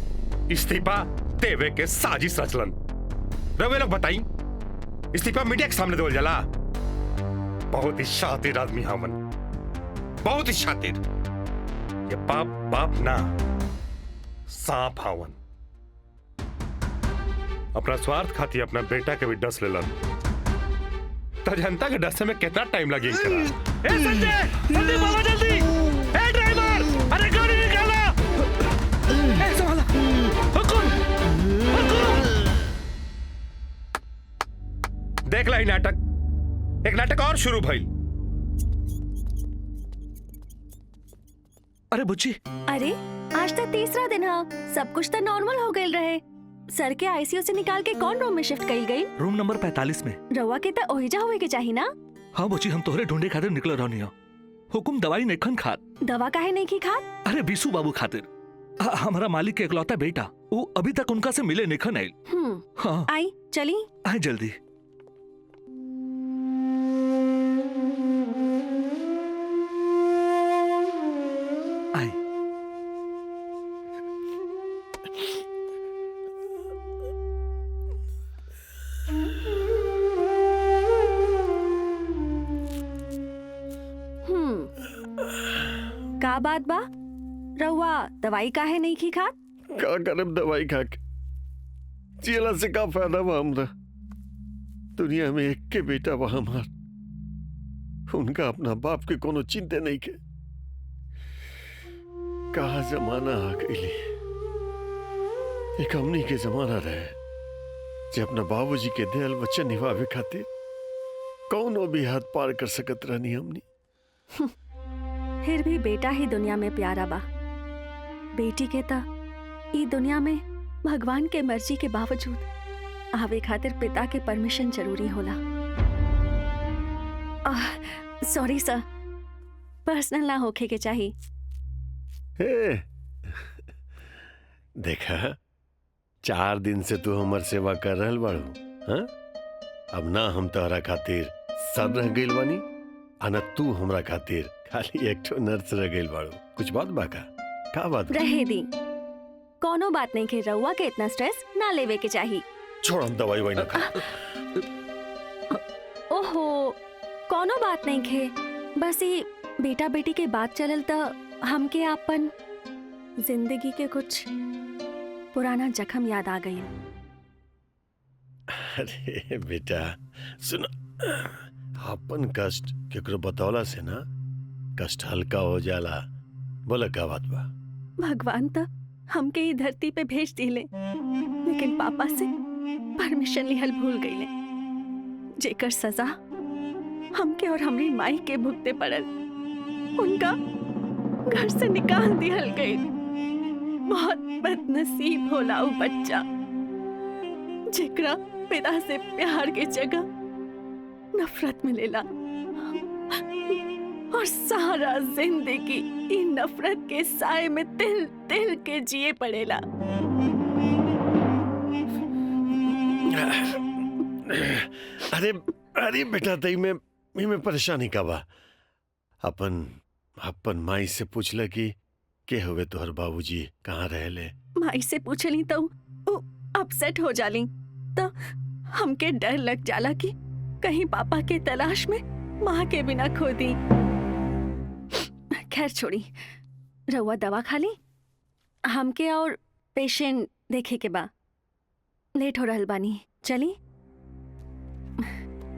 इस्तीफा देवे के साजिश रचलन। रवे लोग बताई, इस्तीफा मीडिया के सामने देवल जाला? बहुत ही शातिर आदमी हमन, बहुत ही शातिर। ये बाप ना सांप हावन। अपना स्वार्थ खाती अपना बेटा के भी डस लेलन। तो जनता के डसे में कितना टाइम लगे? संजय बाबा जल्दी! ड्राइवर, अरे गाड़ी निकाला! संभाला! हुकुम! देख ला ही नाटक, एक नाटक और शुरू भइल। अरे बुच्ची, अरे आज तो तीसरा दिन है, सब कुछ तो नॉर्मल हो गई रहे। सर के ICU से निकाल के कौन रूम में शिफ्ट कई गई? रूम नंबर 45 में। रवा के तो ओहिजा हुए के चाहिए ना? हाँ बुच्ची, हम तोहरे ढूंढे खातिर निकल रहनी हो। हुकुम दवाई नहीं खन खात। दवा काहे नहीं की खात? अरे बीसू बाबू खातिर। हमारा मालिक के इकलौता बेटा, वो अभी तक उनका से मिले निखन आइल। हाँ। आई चली? आए जल्दी। का बात बा? रहुआ दवाई काहे नहीं की खात? का करब दवाई खा के? जियला से का फायदा बा हमरा? दुनिया में एक के बेटा बा हमार, उनका अपना बाप के कोनो चिंता नहीं के। कहा जमाना आ गई। एक हमनी के जमाना रहे जे अपना बाबूजी के दिल वचन निभावे खातिर कौनो भी हाथ पार कर सकत रहनी हमनी। फिर भी बेटा ही दुनिया में प्यारा बा। बेटी के ता ई दुनिया में भगवान के मर्जी के बावजूद आवे खातिर पिता के परमिशन जरूरी होला। सॉरी सर, पर्सनल ना होके के चाहिए। हे, देखा 4 दिन से तू हमार सेवा कर रहल बाड़ू। हाँ? अब ना हम तोहरा खातिर सर रह गइल बानी, आना तू हमरा खातिर खाली एक ठो नर्स रह गइल बाड़ू। कुछ बात बाका? का बात? रहे दी, कोनो बात नहीं के। रहुआ के इतना स्ट्रेस ना लेवे के चाहिए। छोड़, हम दवाई वाई ना खा। ओहो, कोनो बात नहीं के। बस ये बेटा बेटी के बात चलल तो हमके आपन जिंदगी के कुछ पुराना जख्म याद आ गई। अरे बेटा सुनो, अपन कष्ट केकरो बतौला से ना कष्ट हल्का हो जाला। बोला का बात बा? भगवान तो हमके ही धरती पे भेज दिले, लेकिन पापा से परमिशन लिहल भूल गईले, जेकर सजा हमके और हमरी माई के भुगते पड़ल। उनका घर से निकाल दिहल गई। बहुत बदनसीब होला वो बच्चा जेकरा पिता से प्यार के जगह नफरत मिलेला, और सारा जिंदगी इन नफरत के साए में तिल तिल के जिए पड़ेला। अरे अरे बेटा, तई में परेशानी का बा? अपन माई से पूछला कि के हुए तोहर बाबूजी कहाँ रहले? माई से पूछली तो अपसेट हो जाली, तो हमके डर लग जाला कि कहीं पापा के तलाश में माँ के बिना खो दी। खैर छोड़ी, रहुआ दवा खा ली, हमके और पेशेंट देखे के बा। लेट हो रहल बानी, चली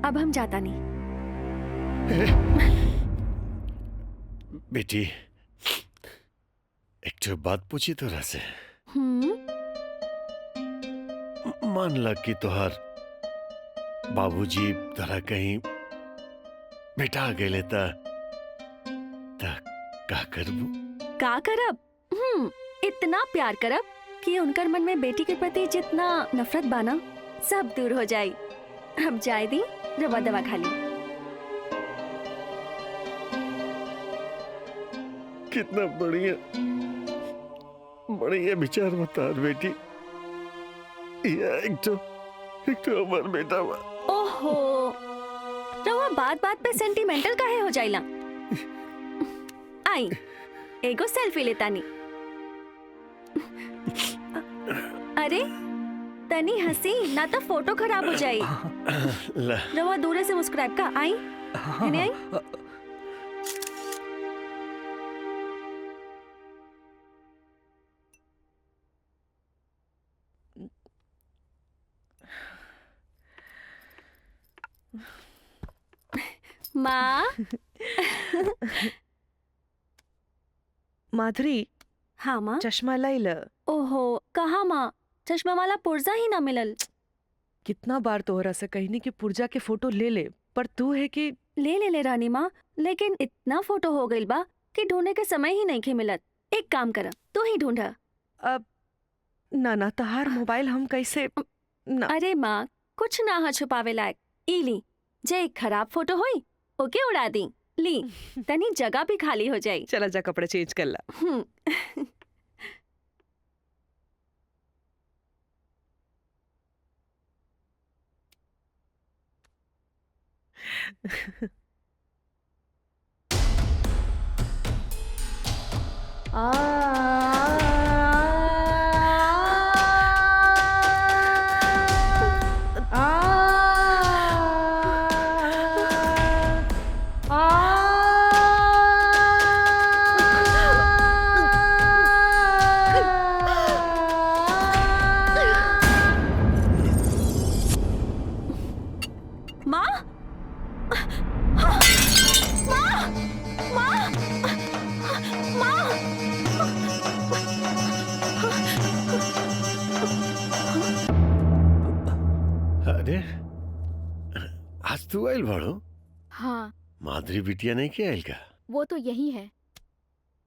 अब हम जाता नहीं। बेटी एक जो बात पूछी तोरा से, हम्म, मान ला कि तोहार बाबूजी तोरा कहीं बेटा गेले त का करबू? का करब? इतना प्यार करब कि उनकर मन में बेटी के प्रति जितना नफरत बाना सब दूर हो जाए। अब जाए दी, रवा दवा खा ली। कितना बढ़िया बढ़िया विचार बता बेटी। ये एक तो हमार बेटा बा। ओहो, रवा बात बात पे सेंटिमेंटल काहे हो जाइला? आई एगो सेल्फी लेता नी। अरे तनी हंसी ना तो फोटो खराब हो जाए। रवा दूर से मुस्कुराए का। आई इन्हें आई। माँ माधुरी। हाँ माँ। चश्मा लाइल। ओहो, कहा माँ, चश्मा वाला पुर्जा ही ना मिलल। कितना बार तोहरा से कहनी कि पुर्जा के फोटो ले ले, पर तू है कि ले रानी माँ, लेकिन इतना फोटो हो गइल बा कि ढूंढने के समय ही नहीं मिलत। एक काम कर, तू ही ढूंढा। अब ना तहार मोबाइल हम कैसे ना। अरे माँ, कुछ ना हा छुपावे लायक। ई ली, जे एक खराब फोटो होई ओके उड़ा दी। ली, तनी जगह भी खाली हो जाई। चला जा कपड़े चेंज कर ला। अरे आज तू आयल भाड़ो? हाँ, माधुरी बिटिया नहीं क्या आयल का? वो तो यही है।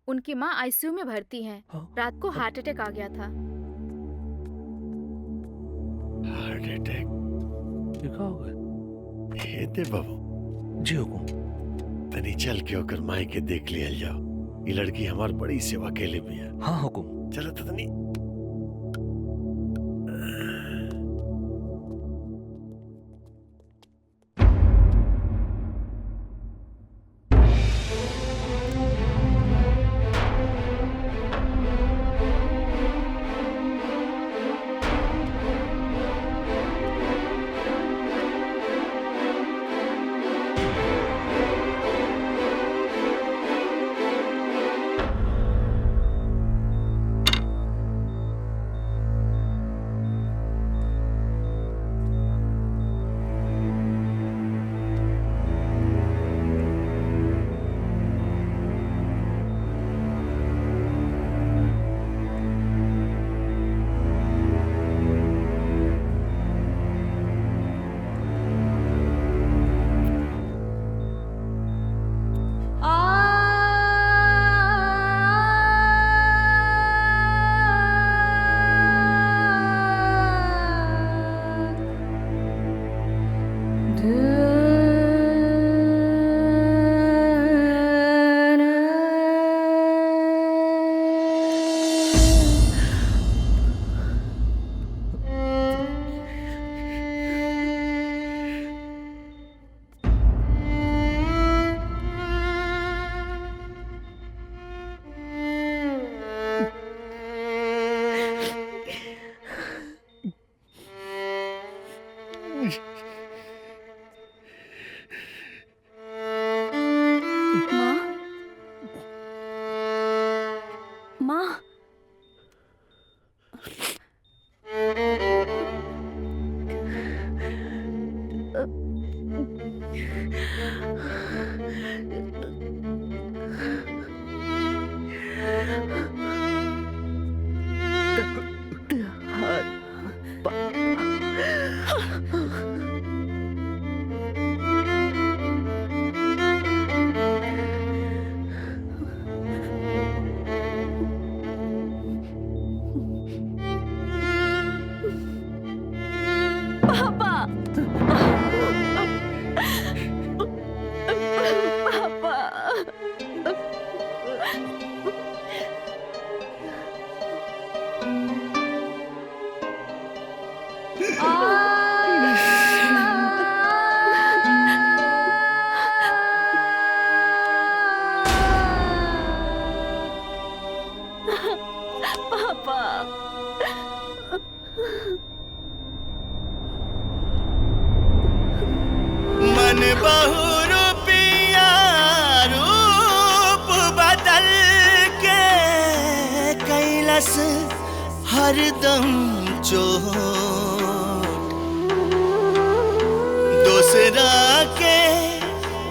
उनकी माँ आईसीयू में भर्ती हैं। रात को हार्ट अटैक आ गया था। Heart attack? क्या हो गया? ये दे बाबू। जी हुकुम। तनी चल के होकर माई के देख लिया जाओ। ये लड़की हमार बड़ी सेवा के लिए भी है। हाँ हुकुम। चलो तो तनी। बहुरूपिया रूप बदल के कैलस हरदम चोट। दूसरा के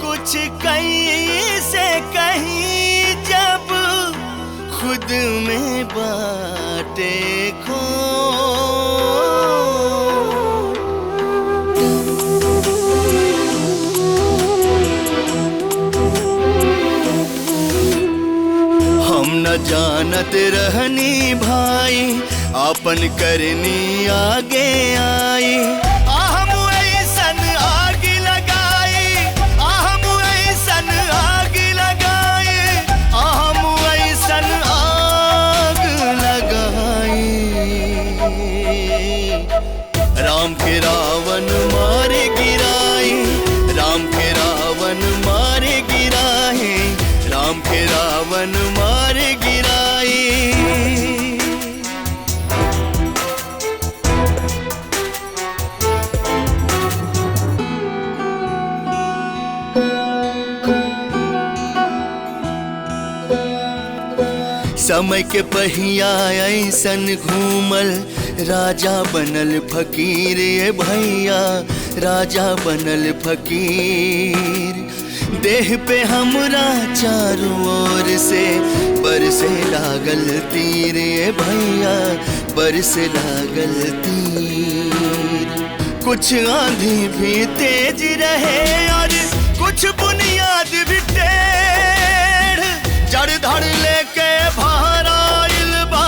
कुछ कैसे कहीं जब खुद में बाटे खो। हम न जानत रहनी भाई आपन करनी आगे आई। हम ऐसन आग लगाई, हम ऐसन आग लगाई, हम ऐसन आग लगाई। राम के रावण मारे गिराई, राम के रावण मारे गिराई, राम के रावण मारे गिराई। समय के पहिया ऐसन घूमल, राजा बनल फकीर। ये भैया राजा बनल फकीर। देह पे हमरा चारों ओर से बरसे लागल तीर। ये भैया बरसे लागल तीर। कुछ आंधी भी तेज रहे और कुछ बुनियाद भी टेढ़। जड़ धड़ लेके भराइल बा,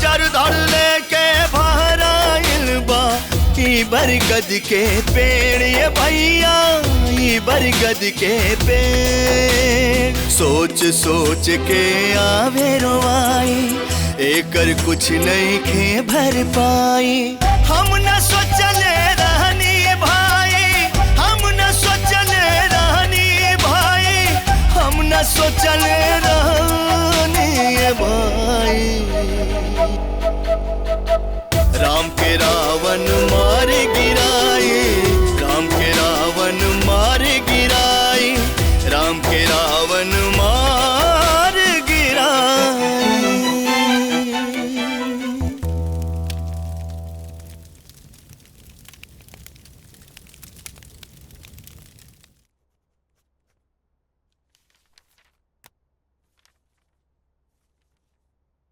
जड़ धड़ लेके भराइल बा। ई बरगद के पेड़ ये भैया, ई बरगद के पेड़। सोच सोच के आवे रोवाई, एकर कुछ नहीं खे भर पाई। हम न सोचले रहनी भाई, हम न सोचले रहनी भाई, हम न सोचले रहनी भाई। राम के रावण मारे गिराई, राम के रावण मारे गिराई, राम के रावण मारे गिराई।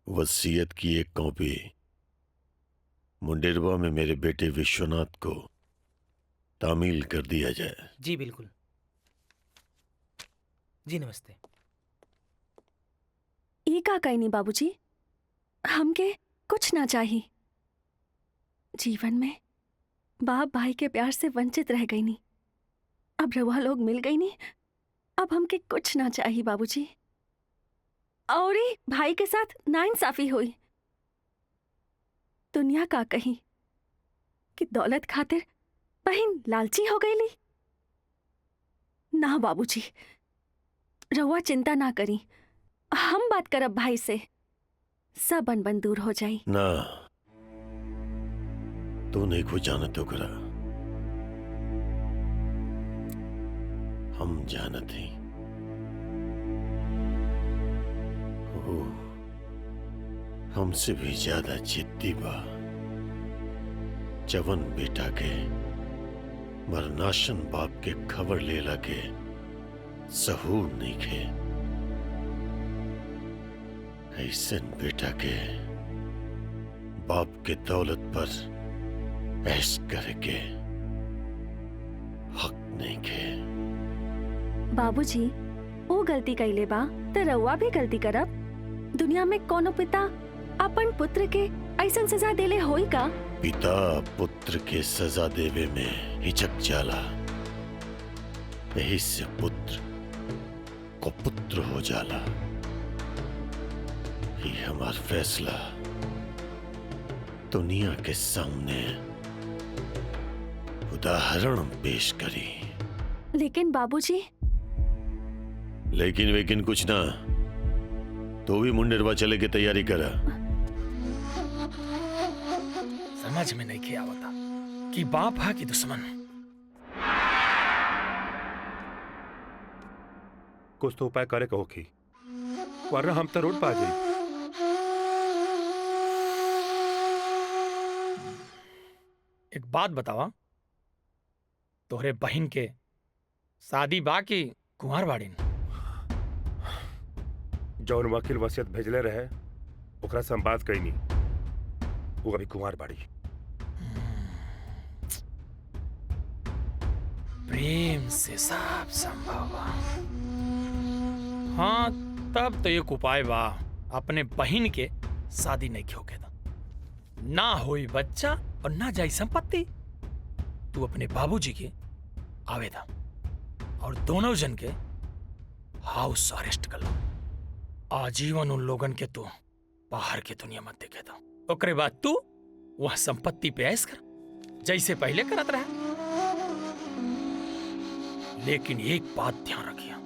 वसीयत की एक कॉपी मुंडेरवा में मेरे बेटे विश्वनाथ को तामील कर दिया जाए। जी बिल्कुल। जी नमस्ते। ई का कहीं नहीं बाबूजी, हमके कुछ ना चाहिए। जीवन में बाप भाई के प्यार से वंचित रह गई नहीं, अब रवा लोग मिल गई नहीं, अब हमके कुछ ना चाहिए बाबूजी। और ही भाई के साथ नाइंसाफी हुई। दुनिया का कही कि दौलत खातिर बहन लालची हो गई ली। ना बाबूजी, रहुआ चिंता ना करी, हम बात करब भाई से, सब अनबन दूर हो जाई। ना, तू नहीं कुछ जानत ओकरा, हम जानत ही। वो हमसे भी ज्यादा जिद्दी बा। जवन बेटा के मरनाशन बाप के खबर ले लगे सहूर नहीं खे। ऐसे बेटा के बाप के दौलत पर ऐश करके हक नहीं खे। बाबूजी, वो गलती कैले बा तो रउआ भी गलती करब। दुनिया में कोनो पिता अपन पुत्र के ऐसन सजा देले होई का? पिता पुत्र के सजा देवे में हिचक जाला, यही से पुत्र को पुत्र हो जाला। ये हमार फैसला दुनिया के सामने उदाहरण पेश करी। लेकिन बाबूजी। लेकिन वेकिन कुछ ना, तो भी मुंडेरवा चले की तैयारी करा। समझ में नहीं किया होता कि बाप हा कि दुश्मन। कुछ तो उपाय करे कहो की, वरना हम तो रोड पा जाई। एक बात बतावा, तोहरे बहन के शादी बा की कुंवर बाड़ीन? जौन वकील वसीयत भेजले रहे ओकरा से हम बात कईनी, वो अभी कुंवार बाड़ी। प्रेम से सब संभव बा। हाँ, तब तो एक उपाय बा, अपने बहन के शादी नहीं होके दा, ना होई बच्चा और ना जाई संपत्ति। तू अपने बाबूजी के आवेदा और दोनों जन के हाउस अरेस्ट कर लो। आजीवन उन लोगन के तू बाहर के दुनिया मत देखे दा। ओकरे बाद तू वह संपत्ति पे ऐश कर जैसे पहले करत रहे। लेकिन एक बात ध्यान रखिया,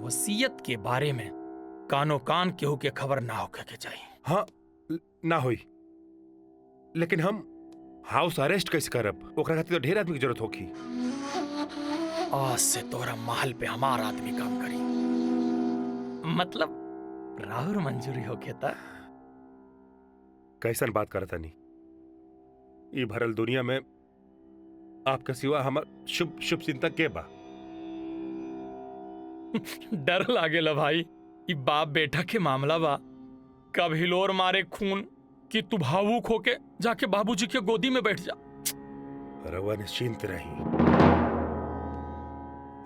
वसीयत के बारे में कानो कान केहू के खबर ना होके के चाहिए। हाँ, ना होई, लेकिन हम हाउस अरेस्ट कैसे करब? ओकरा खातिर तो ढेर आदमी की जरूरत होगी। आज से तोरा महल पे हमार आदमी काम करी, मतलब राहुल मंजूरी होके ता। कैसन बात करता नहीं? ये भरल दुनिया में आपका सिवा हमार शुभ शुभ चिंतक के बा? डर लागेला भाई, ये बाप बेटा के मामला बा। कब हिलोर मारे खून कि तू भावुक होके जाके बाबूजी के गोदी में बैठ जा। रवा निश्चिंत रही,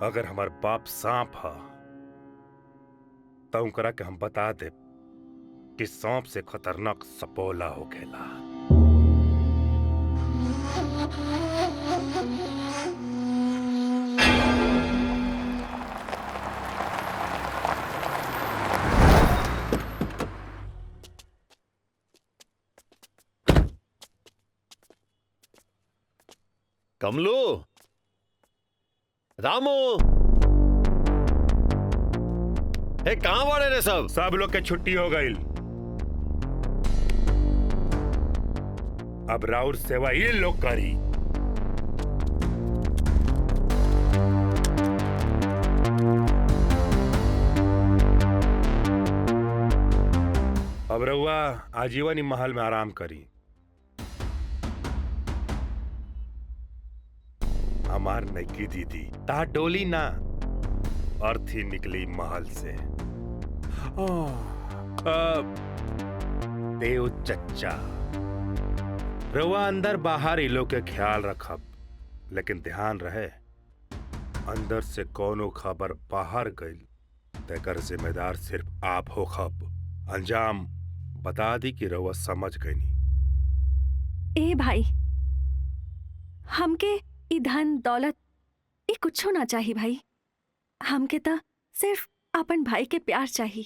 अगर हमार बाप सांप हा तो करा के हम बता दे कि सांप से खतरनाक सपोला हो खेला। कमलू, रामू, कहां बड़े रे सब? सब लोग के छुट्टी हो गई। अब राउर सेवा ये लोग करी। अब रउआ आजीवन ही महल में आराम करी। हमार नैकी दीदी ता डोली ना अर्थी निकली महल से। देव चच्चा, रवा अंदर बाहर ही लोग के ख्याल रखब, लेकिन ध्यान रहे अंदर से कोनो खबर बाहर गई तेकर जिम्मेदार सिर्फ आप हो। खब अंजाम बता दी कि रवा समझ गई नहीं। ए भाई, हमके ई धन दौलत ई कुछ ना चाहिए भाई। हमके तो सिर्फ अपन भाई के प्यार चाहिए।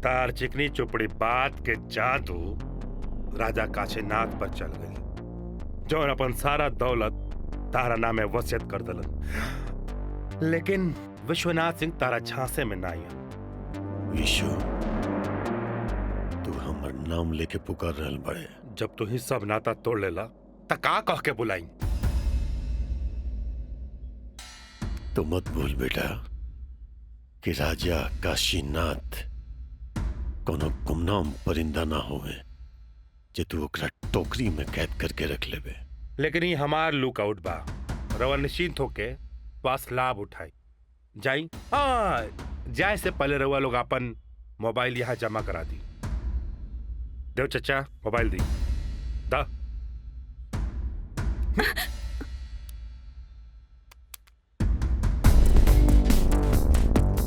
तार चिकनी चुपड़ी बात के जादू राजा काशीनाथ पर चल गई, जो अपन सारा दौलत तारा नामे वसीयत कर दलन। लेकिन विश्वनाथ सिंह तारा झांसे में ना आया। विशु, तू हमर नाम लेके पुकार रहल बड़े। जब तू ही सब नाता तोड़ लेला त का कह के बुलाई? तो मत भूल बेटा कि राजा काशीनाथ कोनो गुमनाम परिंदा ना होवे जे तू ओकरा टोकरी में कैद करके रख लेबे। लेकिन ये हमार लुकआउट बा, रवा निश्चिंत होके पास लाभ उठाई जाई। हाँ, जाए से पहले रवा लोग अपन मोबाइल यहाँ जमा करा दी। देव चचा मोबाइल दी दा।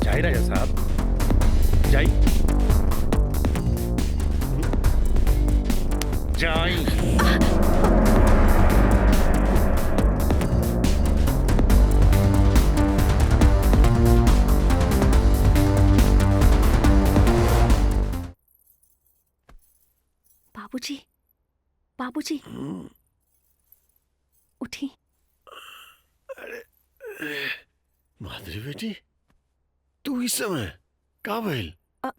जाई राजा साहब, जाई जाई। बाबूजी, बाबूजी, उठी। माधुरी बेटी, तू इस समय का भइल?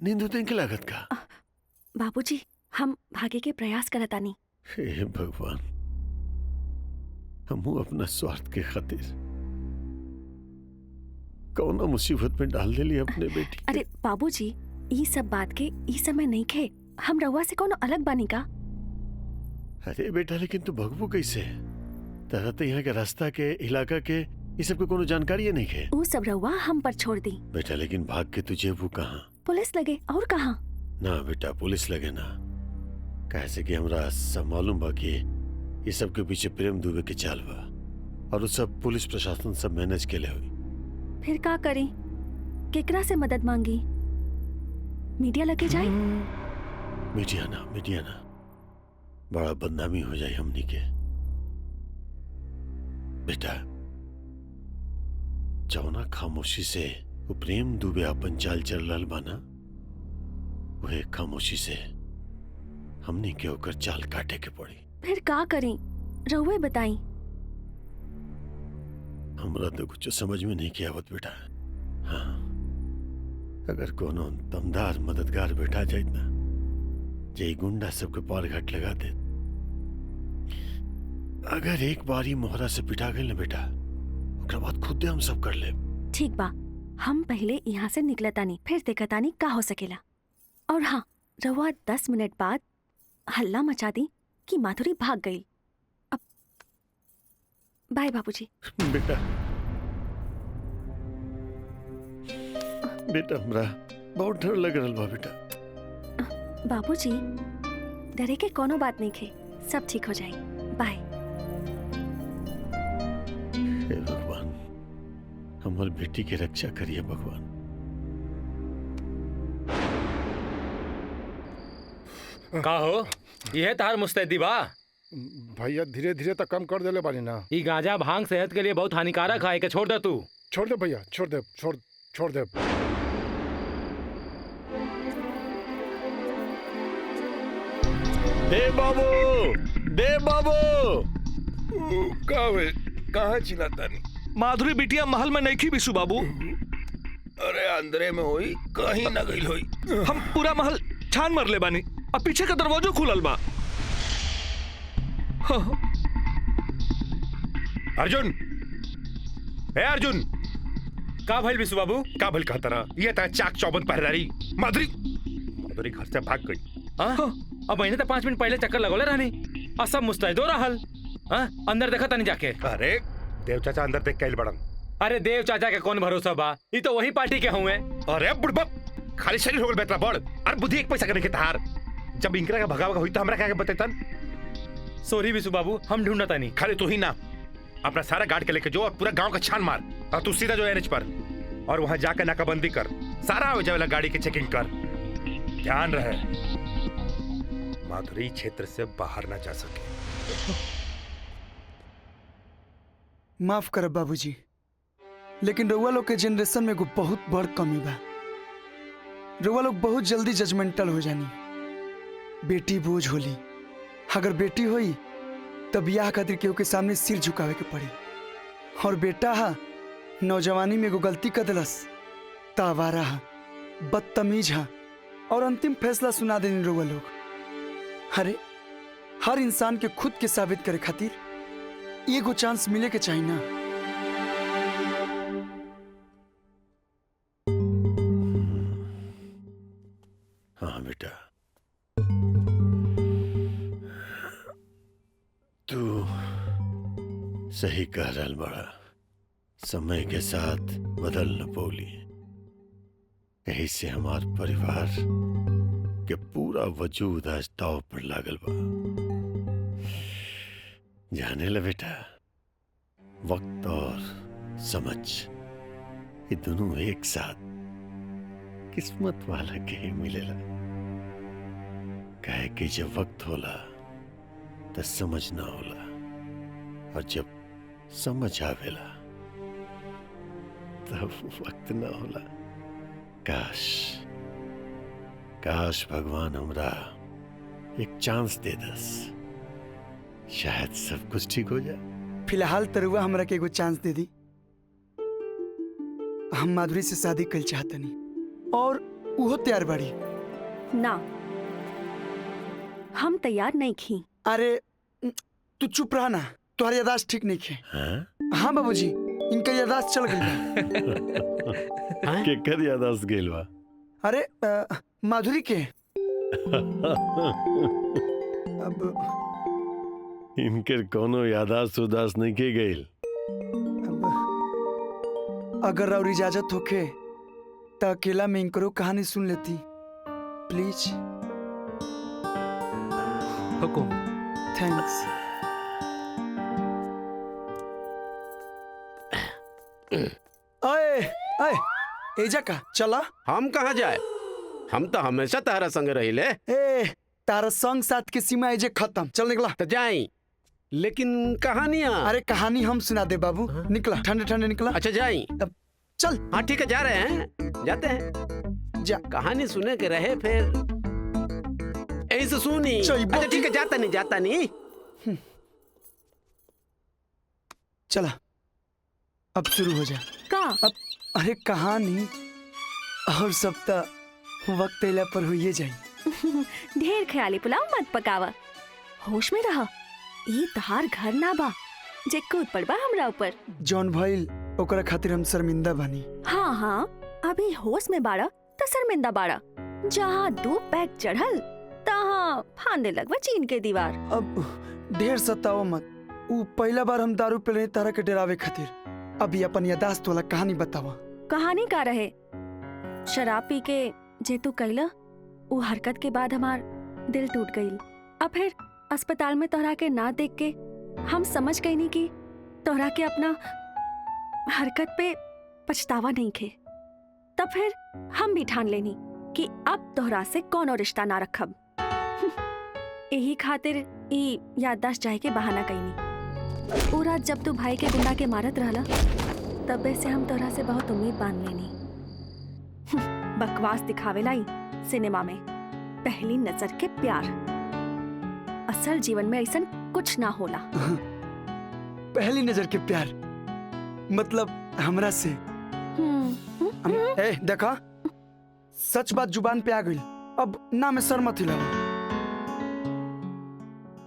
नींद उतने की लागत का? बाबूजी, हम भागे के प्रयास करतानी। हे भगवान, हमू अपना स्वार्थ के खातिर कौना मुसीबत में डाल देली अपने बेटी। अरे बाबूजी, ई सब बात के ई समय नहीं खे। हम रउआ से कोनो अलग बानी का? अरे बेटा, लेकिन तू भगबू कैसे? तरह तो यहाँ के रास्ता के इलाका के ये सब के कोनो जानकारी है नहीं है। वो सब रउआ हम पर छोड़ दी। बेटा लेकिन भाग के तुझे वो कहाँ? पुलिस लगे और कहाँ? ना बेटा, पुलिस लगे ना। कैसे कि हमरा सब मालूम बा कि ये सब के पीछे प्रेम दुबे के चाल बा और वो सब पुलिस प्रशासन सब मैनेज के ले हुई। फिर का करी? केकरा से मदद मांगी? मीडिया लगे जाए? मीडिया ना बड़ा बदनामी हो जाए हमनी के। बेटा जौना खामोशी से वो प्रेम दुबे अपन चाल चल रहा बाना, वह खामोशी से हमनी के होकर चाल काटे के पड़ी। फिर का करी? रउए बताई। हमरा तो कुछ समझ में नहीं किया आवत बेटा। हाँ, अगर कोनो दमदार मददगार बैठा जाए ना, जे गुंडा सबके पार घाट लगा दे। अगर एक बार ही मोहरा से पिटा गए ना बेटा, ओकरा बाद खुद हम सब कर ले। ठीक बा, हम पहले यहाँ से निकलतानी, फिर देखतानी का हो सकेला। और हाँ, रउआ 10 मिनट बाद हल्ला मचा दी कि माधुरी भाग गई। अब बाय बाबूजी। बेटा हमरा बहुत डर लग रहा बा बेटा। बाबूजी डरे के कोनो बात नहीं खे, सब ठीक हो जाए। बाय। हे भगवान, हमारी बेटी की रक्षा करिए भगवान। का हो, यह तार मुस्तैदी बा? भैया धीरे धीरे तो कम कर देले बानी ना। ई गांजा भांग सेहत के लिए बहुत हानिकारक है, के छोड़ दे तू। छोड़ दे भैया, छोड़ दे। दे बाबू कहाँ चिल्लाता नहीं? माधुरी बिटिया महल में नहीं खी बिशु बाबू। अरे अंदरे में होई, कहीं न गई होई। हम पूरा महल छान मर ले बानी, अब पीछे का दरवाजा खुलल बा। अर्जुन, ए अर्जुन, का भइल बिशु बाबू? का भइल कहता रहा? ये ता चाक चौबंद पहरेदारी माधुरी घर से भाग गई। अब महीने तो 5 मिनट पहले चक्कर लगोले रहनी, और सब मुस्तैदो रहल। अंदर देखा तनी जाके। अरे देव चाचा अंदर देख के बड़न। अरे देव चाचा के कौन भरोसा बा, ये तो वही पार्टी के हुए। अरे बुढ़बा, खाली शरीर हो गल बेतला बड़, अरे बुद्धि एक पैसा करने के तार। जब इंकरा का भगावा हुई तो हमरा क्या बतेतन? सॉरी बिशु बाबू, हम ढूंढता नहीं। खाली तू ही ना, अपना सारा गार्ड के लेके जो और पूरा गांव का छान मार, और तू सीधा जो एनएच पर और वहां जाकर नाकाबंदी कर, सारा हो जाएगा गाड़ी की चेकिंग कर। ध्यान रहे माधुरी क्षेत्र से बाहर ना जा सके। माफ करब बाबूजी, लेकिन रउआ लोग के जनरेशन में एगो बहुत बड़ कमी बा। रउआ लोग बहुत जल्दी जजमेंटल हो जानी। बेटी बोझ होली, अगर बेटी होई तब ब्याह खातिर केहू के सामने सिर झुकावे के पड़ी। और बेटा हा नौजवानी में एगो गलती कर दिलस, तावारा हा, बदतमीज हा, और अंतिम फैसला सुना देनी रउआ लोग। अरे हर इंसान के खुद के साबित करे खातिर एगो चांस मिले के चाहिए ना। हाँ बेटा, तू सही कह रहा बड़ा। समय के साथ बदल न पौली, यही से हमार परिवार के पूरा वजूद आज दाव पर लागल बा। जाने ल बेटा, वक्त और समझ ये दोनों एक साथ किस्मत वाला के ही मिलेला। कहे कि जब वक्त होला तो समझ ना होला, और जब समझ आवेला तब वक्त ना होला। काश काश भगवान हमरा एक चांस दे दस, शायद सब कुछ ठीक हो जाए। फिलहाल तरुआ हमरा के एगो चांस दे दी। हम माधुरी से शादी कर चाहतनी और उहो तैयार बाड़ी ना। हम तैयार नहीं खी। अरे तू चुप रहा ना, तुम्हारी यादाश्त ठीक नहीं है। हाँ बाबूजी, इनका यादाश्त चल गई बा। केकर यादाश्त गेल बा? अरे माधुरी के। अब इनकर कोनो यादाश्त उदास नहीं के गईल। अगर और इजाजत होके तो अकेला में इनकरो कहानी सुन लेती प्लीज। हुकुम। थैंक्स। ओए ओए एजा का चला। हम कहाँ जाए? हम तो हमेशा तारा संग रहिले। ए तारा संग साथ की सीमा एजे खत्म। चल निकला। तो जाई, लेकिन कहानियाँ। अरे कहानी हम सुना दे बाबू। निकला, ठंडे ठंडे निकला। अच्छा जाई। अब चल। हाँ ठीक है, जा रहे हैं, जाते हैं। जा। कहानी सुने के रहे फिर ऐसे सुनी। अच्छा ठीक है, जाता नहीं जाता नहीं। चला अब शुरू हो जा। का? अब अरे कहानी और सब तो वक्त अइला पर होइए जाई। ढेर ख्याली पुलाव मत पकावा, होश में रहा। ई तहार घर ना बा जे कूद पड़बा हमरा ऊपर। जॉन भइल ओकरा खातिर हम शर्मिंदा बानी। हाँ हाँ, अभी होश में बाड़ा तो शर्मिंदा बाड़ा। जहाँ 2 पैक चढ़ल तहाँ फांदे लगवा चीन के दीवार। अब ढेर सताओ मत। ऊ पहला बार हम दारू पे रहे तारा के डरावे खातिर। अभी अपन यादाश्त वाला कहानी बतावा। कहानी का रहे? शराब पी के जे तू कैला वो हरकत के बाद हमार दिल टूट गई। अब फिर अस्पताल में तोहरा के ना देख के हम समझ गई नहीं कि तोहरा के अपना हरकत पे पछतावा नहीं खे। तब फिर हम भी ठान लेनी कि अब तोहरा से कोनो रिश्ता ना रखब। यही खातिर ई याददाश्त जाए के बहाना कईनी। ऊ रात जब तू भाई के गुंडा के मारत रहला तबे से हम तोहरा से बहुत उम्मीद बांध लेनी। बकवास दिखावेला ही सिनेमा में पहली नजर के प्यार। असल जीवन में ऐसा कुछ ना होला। पहली नजर के प्यार मतलब हमरा से। ए देखा, सच बात जुबान पे आ गई। अब ना में सर मत हिलावा।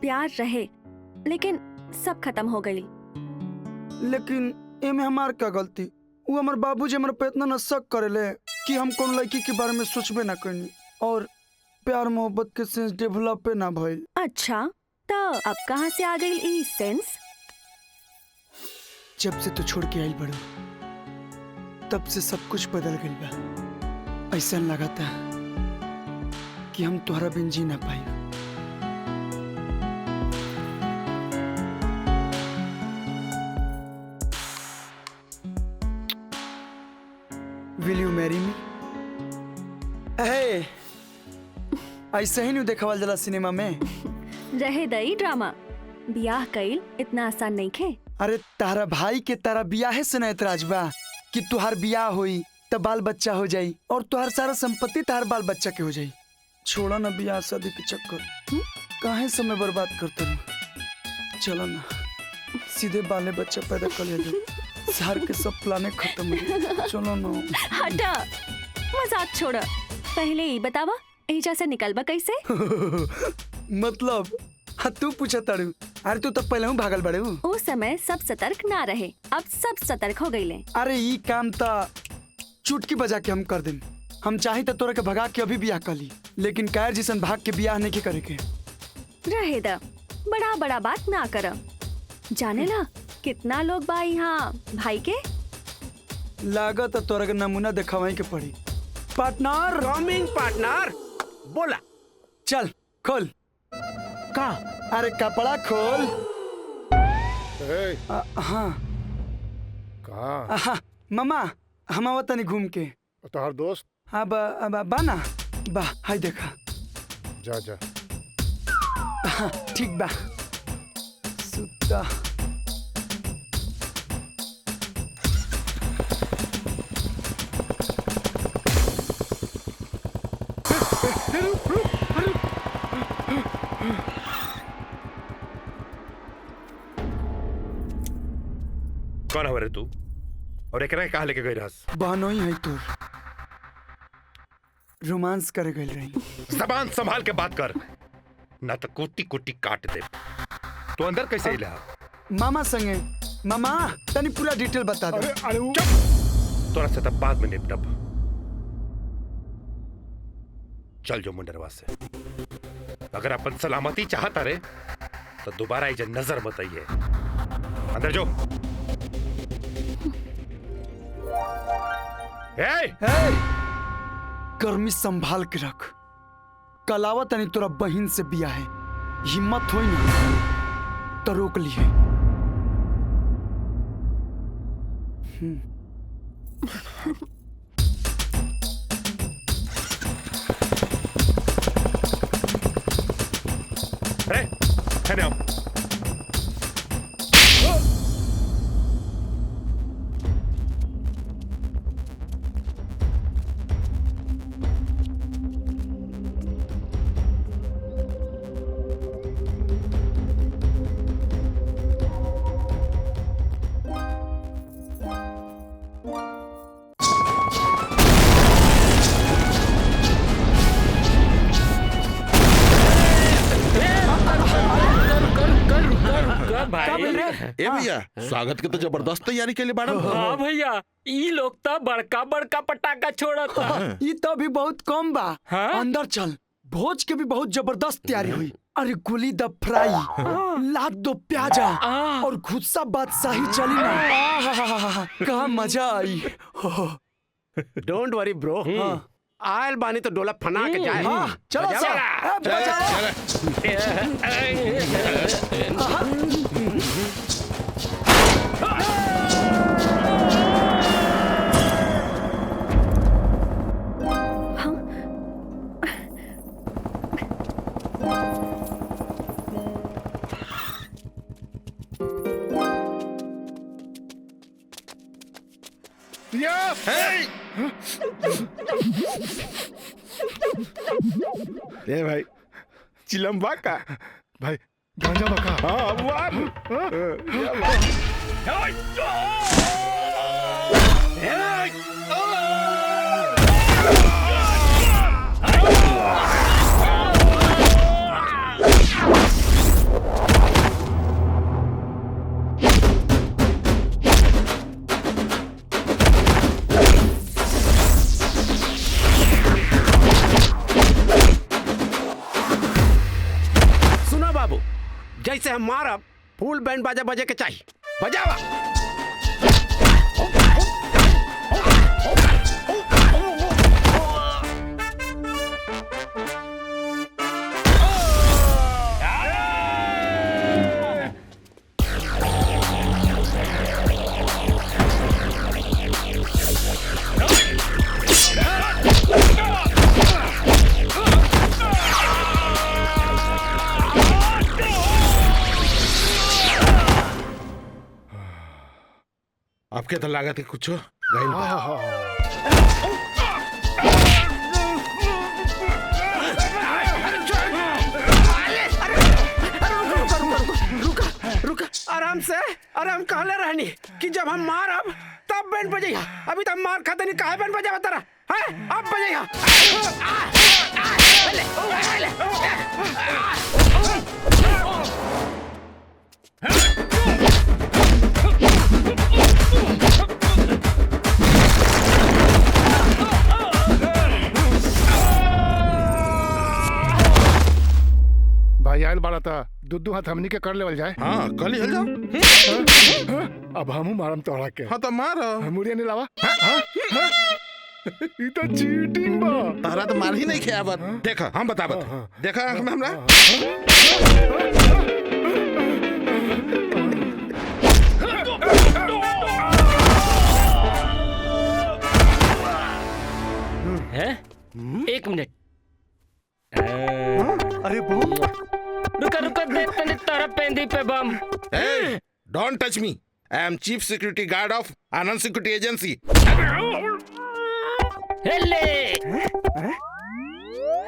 प्यार रहे लेकिन सब खत्म हो गई। लेकिन एमे हमार क्या गलती? वो हमार बाबूजी हमारे पे इतना न शक करेले कि हम कौन लड़की के बारे में सोचबे ना करनी और प्यार मोहब्बत के सेंस डेवलप ना भइल। अच्छा तो अब कहाँ से आ गई ई सेंस? जब से तू छोड़ के आई बड़ू तब से सब कुछ बदल गई बा। ऐसा लगाता कि हम तुम्हारा बिन जी ना पाई। Will you marry me? ऐसे ही नहीं देखावल जला सिनेमा में। रहे दई ड्रामा। बियाह कईल इतना आसान नहीं खे। अरे तारा भाई के तारा बियाह से न एतराज बा कि तुहार बियाह होई तो बाल बच्चा हो जाई और तुहार सारा संपत्ति तार बाल बच्चा के हो जाई। छोड़ा ना बियाह शादी के चक्कर, काहे समय बर्बाद करते हो। चलो ना सीधे बाले बच्चा पैदा कर ले। शहर के सब प्लाने खत्म हो गए। चलो ना। हटा, मजाक छोड़। पहले ही बतावा एजा से निकलबा कैसे? मतलब हाँ तू पूछा तारू। अरे तू तब पहले हूँ भागल बड़े हूँ। उस समय सब सतर्क ना रहे, अब सब सतर्क हो गईले। अरे ये काम ता चुटकी बजा के हम कर दें। हम चाहे तो तोरा के भगा के अभी बियाह कर ली, लेकिन कायर जिसन भाग के बियाह नहीं करे के। रहे दा, बड़ा बड़ा बात ना कर। जाने ला कितना लोग बा यहाँ भाई के? लागत तोरा के नमूना दिखावाई के पड़ी। पार्टनर, कमिंग पार्टनर, बोला। चल खोल। का? अरे कपड़ा खोल। हाँ का? मामा हम आवत तनी घूम के। तोहर दोस्त? हाँ बा ना बा, हाय देखा। जा जा। हाँ ठीक बा। सुता कौन हो रे तू? और एकरा कहाँ लेके गई रहस? बहनोई है तू। रोमांस करे गई रही। जबान संभाल के बात कर, ना तो कोटी कोटी काट दे। तू अंदर कैसे इला? मामा संगे। मामा तनी पूरा डिटेल बता दो। तोरा से तब बाद में निपटब। चल जो मुंडरवा से। अगर अपन सलामती चाहता रे तो दोबारा इजे नजर मत आइए। अंदर जो। गर्मी संभाल के रख। कलावा तनी तोरा बहिन से बिया है, हिम्मत होई ना तो रोक लिए। अरे है ना ए भैया स्वागत के तो जबरदस्त तैयारी के लिए बाड़न। हाँ भैया, ई लोग तो बड़का बड़का पटाखा छोड़ा था। ये तो अभी बहुत कम बा। अंदर चल, भोज के भी बहुत जबरदस्त तैयारी हुई। अरे गोली द फ्राई, लाद दो प्याजा और गुस्सा बादशाही चली ना। कहाँ मजा आई। डोंट वरी ब्रो, आयल बानी तो डोला फना के जाए। चलो ए भाई चिलम्बा का भाई गांजा बका। हाँ वाह जैसे हम मारब फुल बैंड बाजा बजे के चाहिए। बजावा। आपके तो लागत है कुछ घायल बा। रुका आराम से। अरे हम कहले रहनी कि जब हम मारब तब बैंड बजेगा। अभी तक मार खाते नहीं, काहे बैंड बजावा तारा? हैं? अब बजेगा। भाई आयल बाड़ा था दुद्दू हाथ हमनी के कर लेवल जाए। हाँ कल ही हल जाओ। अब हमू मारम तोड़ा के। हाँ तो मारो। मुड़िया नहीं लावा। ये तो चीटिंग बा। तारा तो मार ही नहीं खेया बात। देखा हम बतावत। देखा आंख में हमरा। हैं? एक मिनट। अरे बम। रुका देखते नहीं तारा पेंदी पे बम। Hey, don't touch me. I am Chief Security Guard of Anand Security Agency. हेले।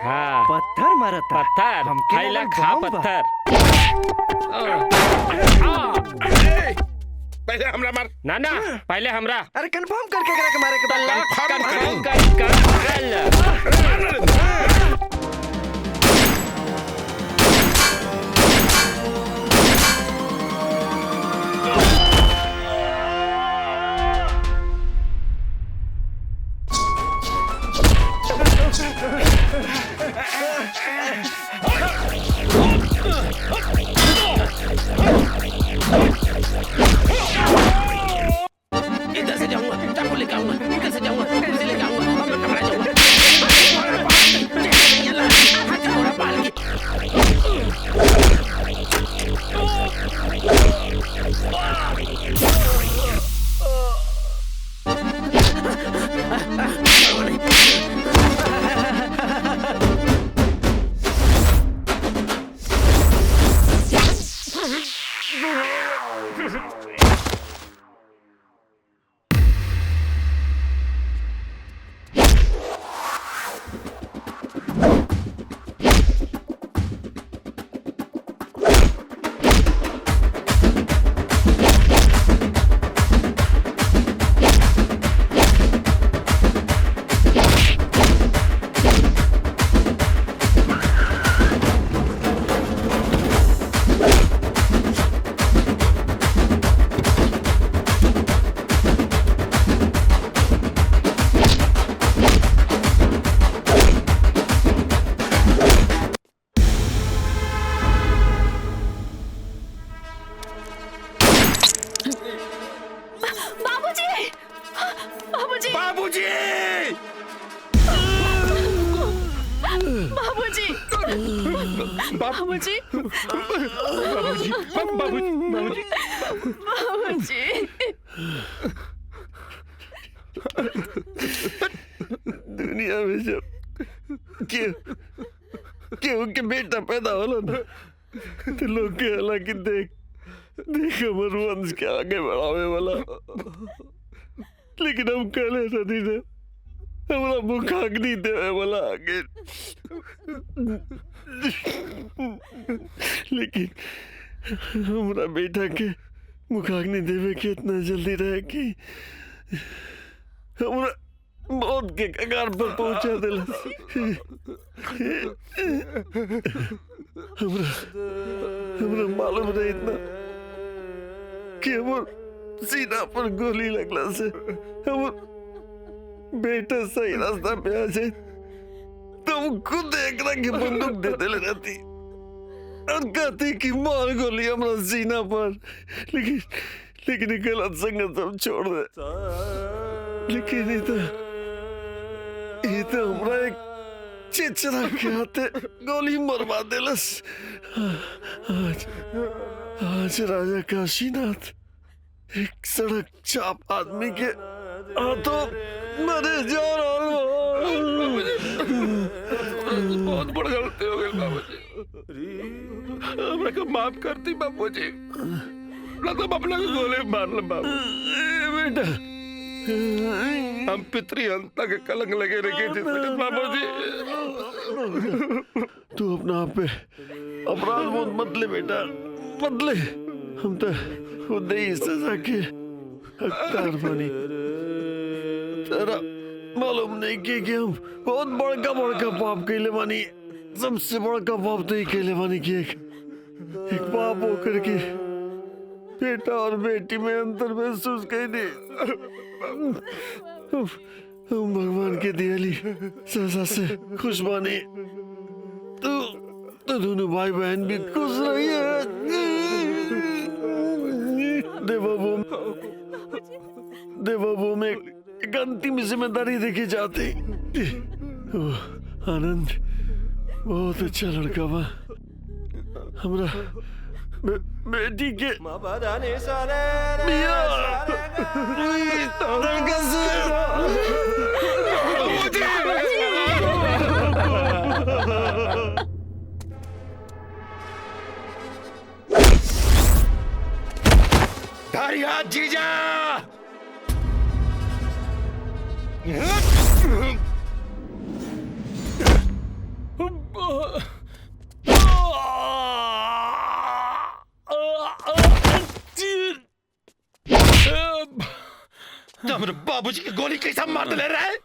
हाँ। पत्थर मारा था। पत्थर। हमके खाइला लगा खा बम बा। पत्थर। पहले हमरा मार। ना पहले हमरा। अरे कंफर्म करके करा के मारे के बाद कंफर्म कर। बाबूजी बाबूजी बाबूजी बाबूजी दुनिया में जब क्यों के बेटा पैदा होला ना तो लोग के हालांकि देख हमर वंश के आगे बढ़ावे वाला, लेकिन हम कहले रही ने हमरा मुखाग्नि देवे वाला आगे, लेकिन हमरा बेटा के मुखाग्नि देवे के इतना जल्दी रहे कि हमरा मौत के कगार पर पहुंचा दिला। हमरा मालूम नहीं इतना कि हमर सीना पर गोली लगला से हमर बेटा सही रास्ता पे आ जाए, तुम खुद एकरा के बंदूक दे देले रहती और कहती कि मार गोली हमरा सीना पर, लेकिन गलत संगत हम छोड़ दे। लेकिन ये तो हमरा एक चिचरा के हाथे गोली मरवा देलस। आज राजा काशीनाथ एक सड़क चाप आदमी के हाथों मरे जा रहा। बहुत बड़ गलती हो गई बाबूजी, हमरा को माफ करती बाबूजी, ना तो अपना को गोली मार ले बाबू। बेटा हम पितरी अंता के कलंक लगे रखे जिससे बाबूजी। तू अपना आप पे अपराध बोध मत ले बेटा, मत ले। हम तो खुद ही सजा के हकदार बनी। तेरा मालूम नहीं कि हम बहुत बड़का पाप कैले बानी। सबसे बड़का पाप तो ही कैले बानी कि एक बाप होकर के बेटा और बेटी में अंतर महसूस कैले। हम भगवान के दियाली सजा से खुश बानी। तो दोनों भाई बहन भी खुश रही है। देवभूमि में एक अंतिम जिम्मेदारी देखी जाती। आनंद बहुत अच्छा लड़का बा। हमरा बेटी के धारिया जीजा बाबूजी की गोली कैसा मार ले रहा है?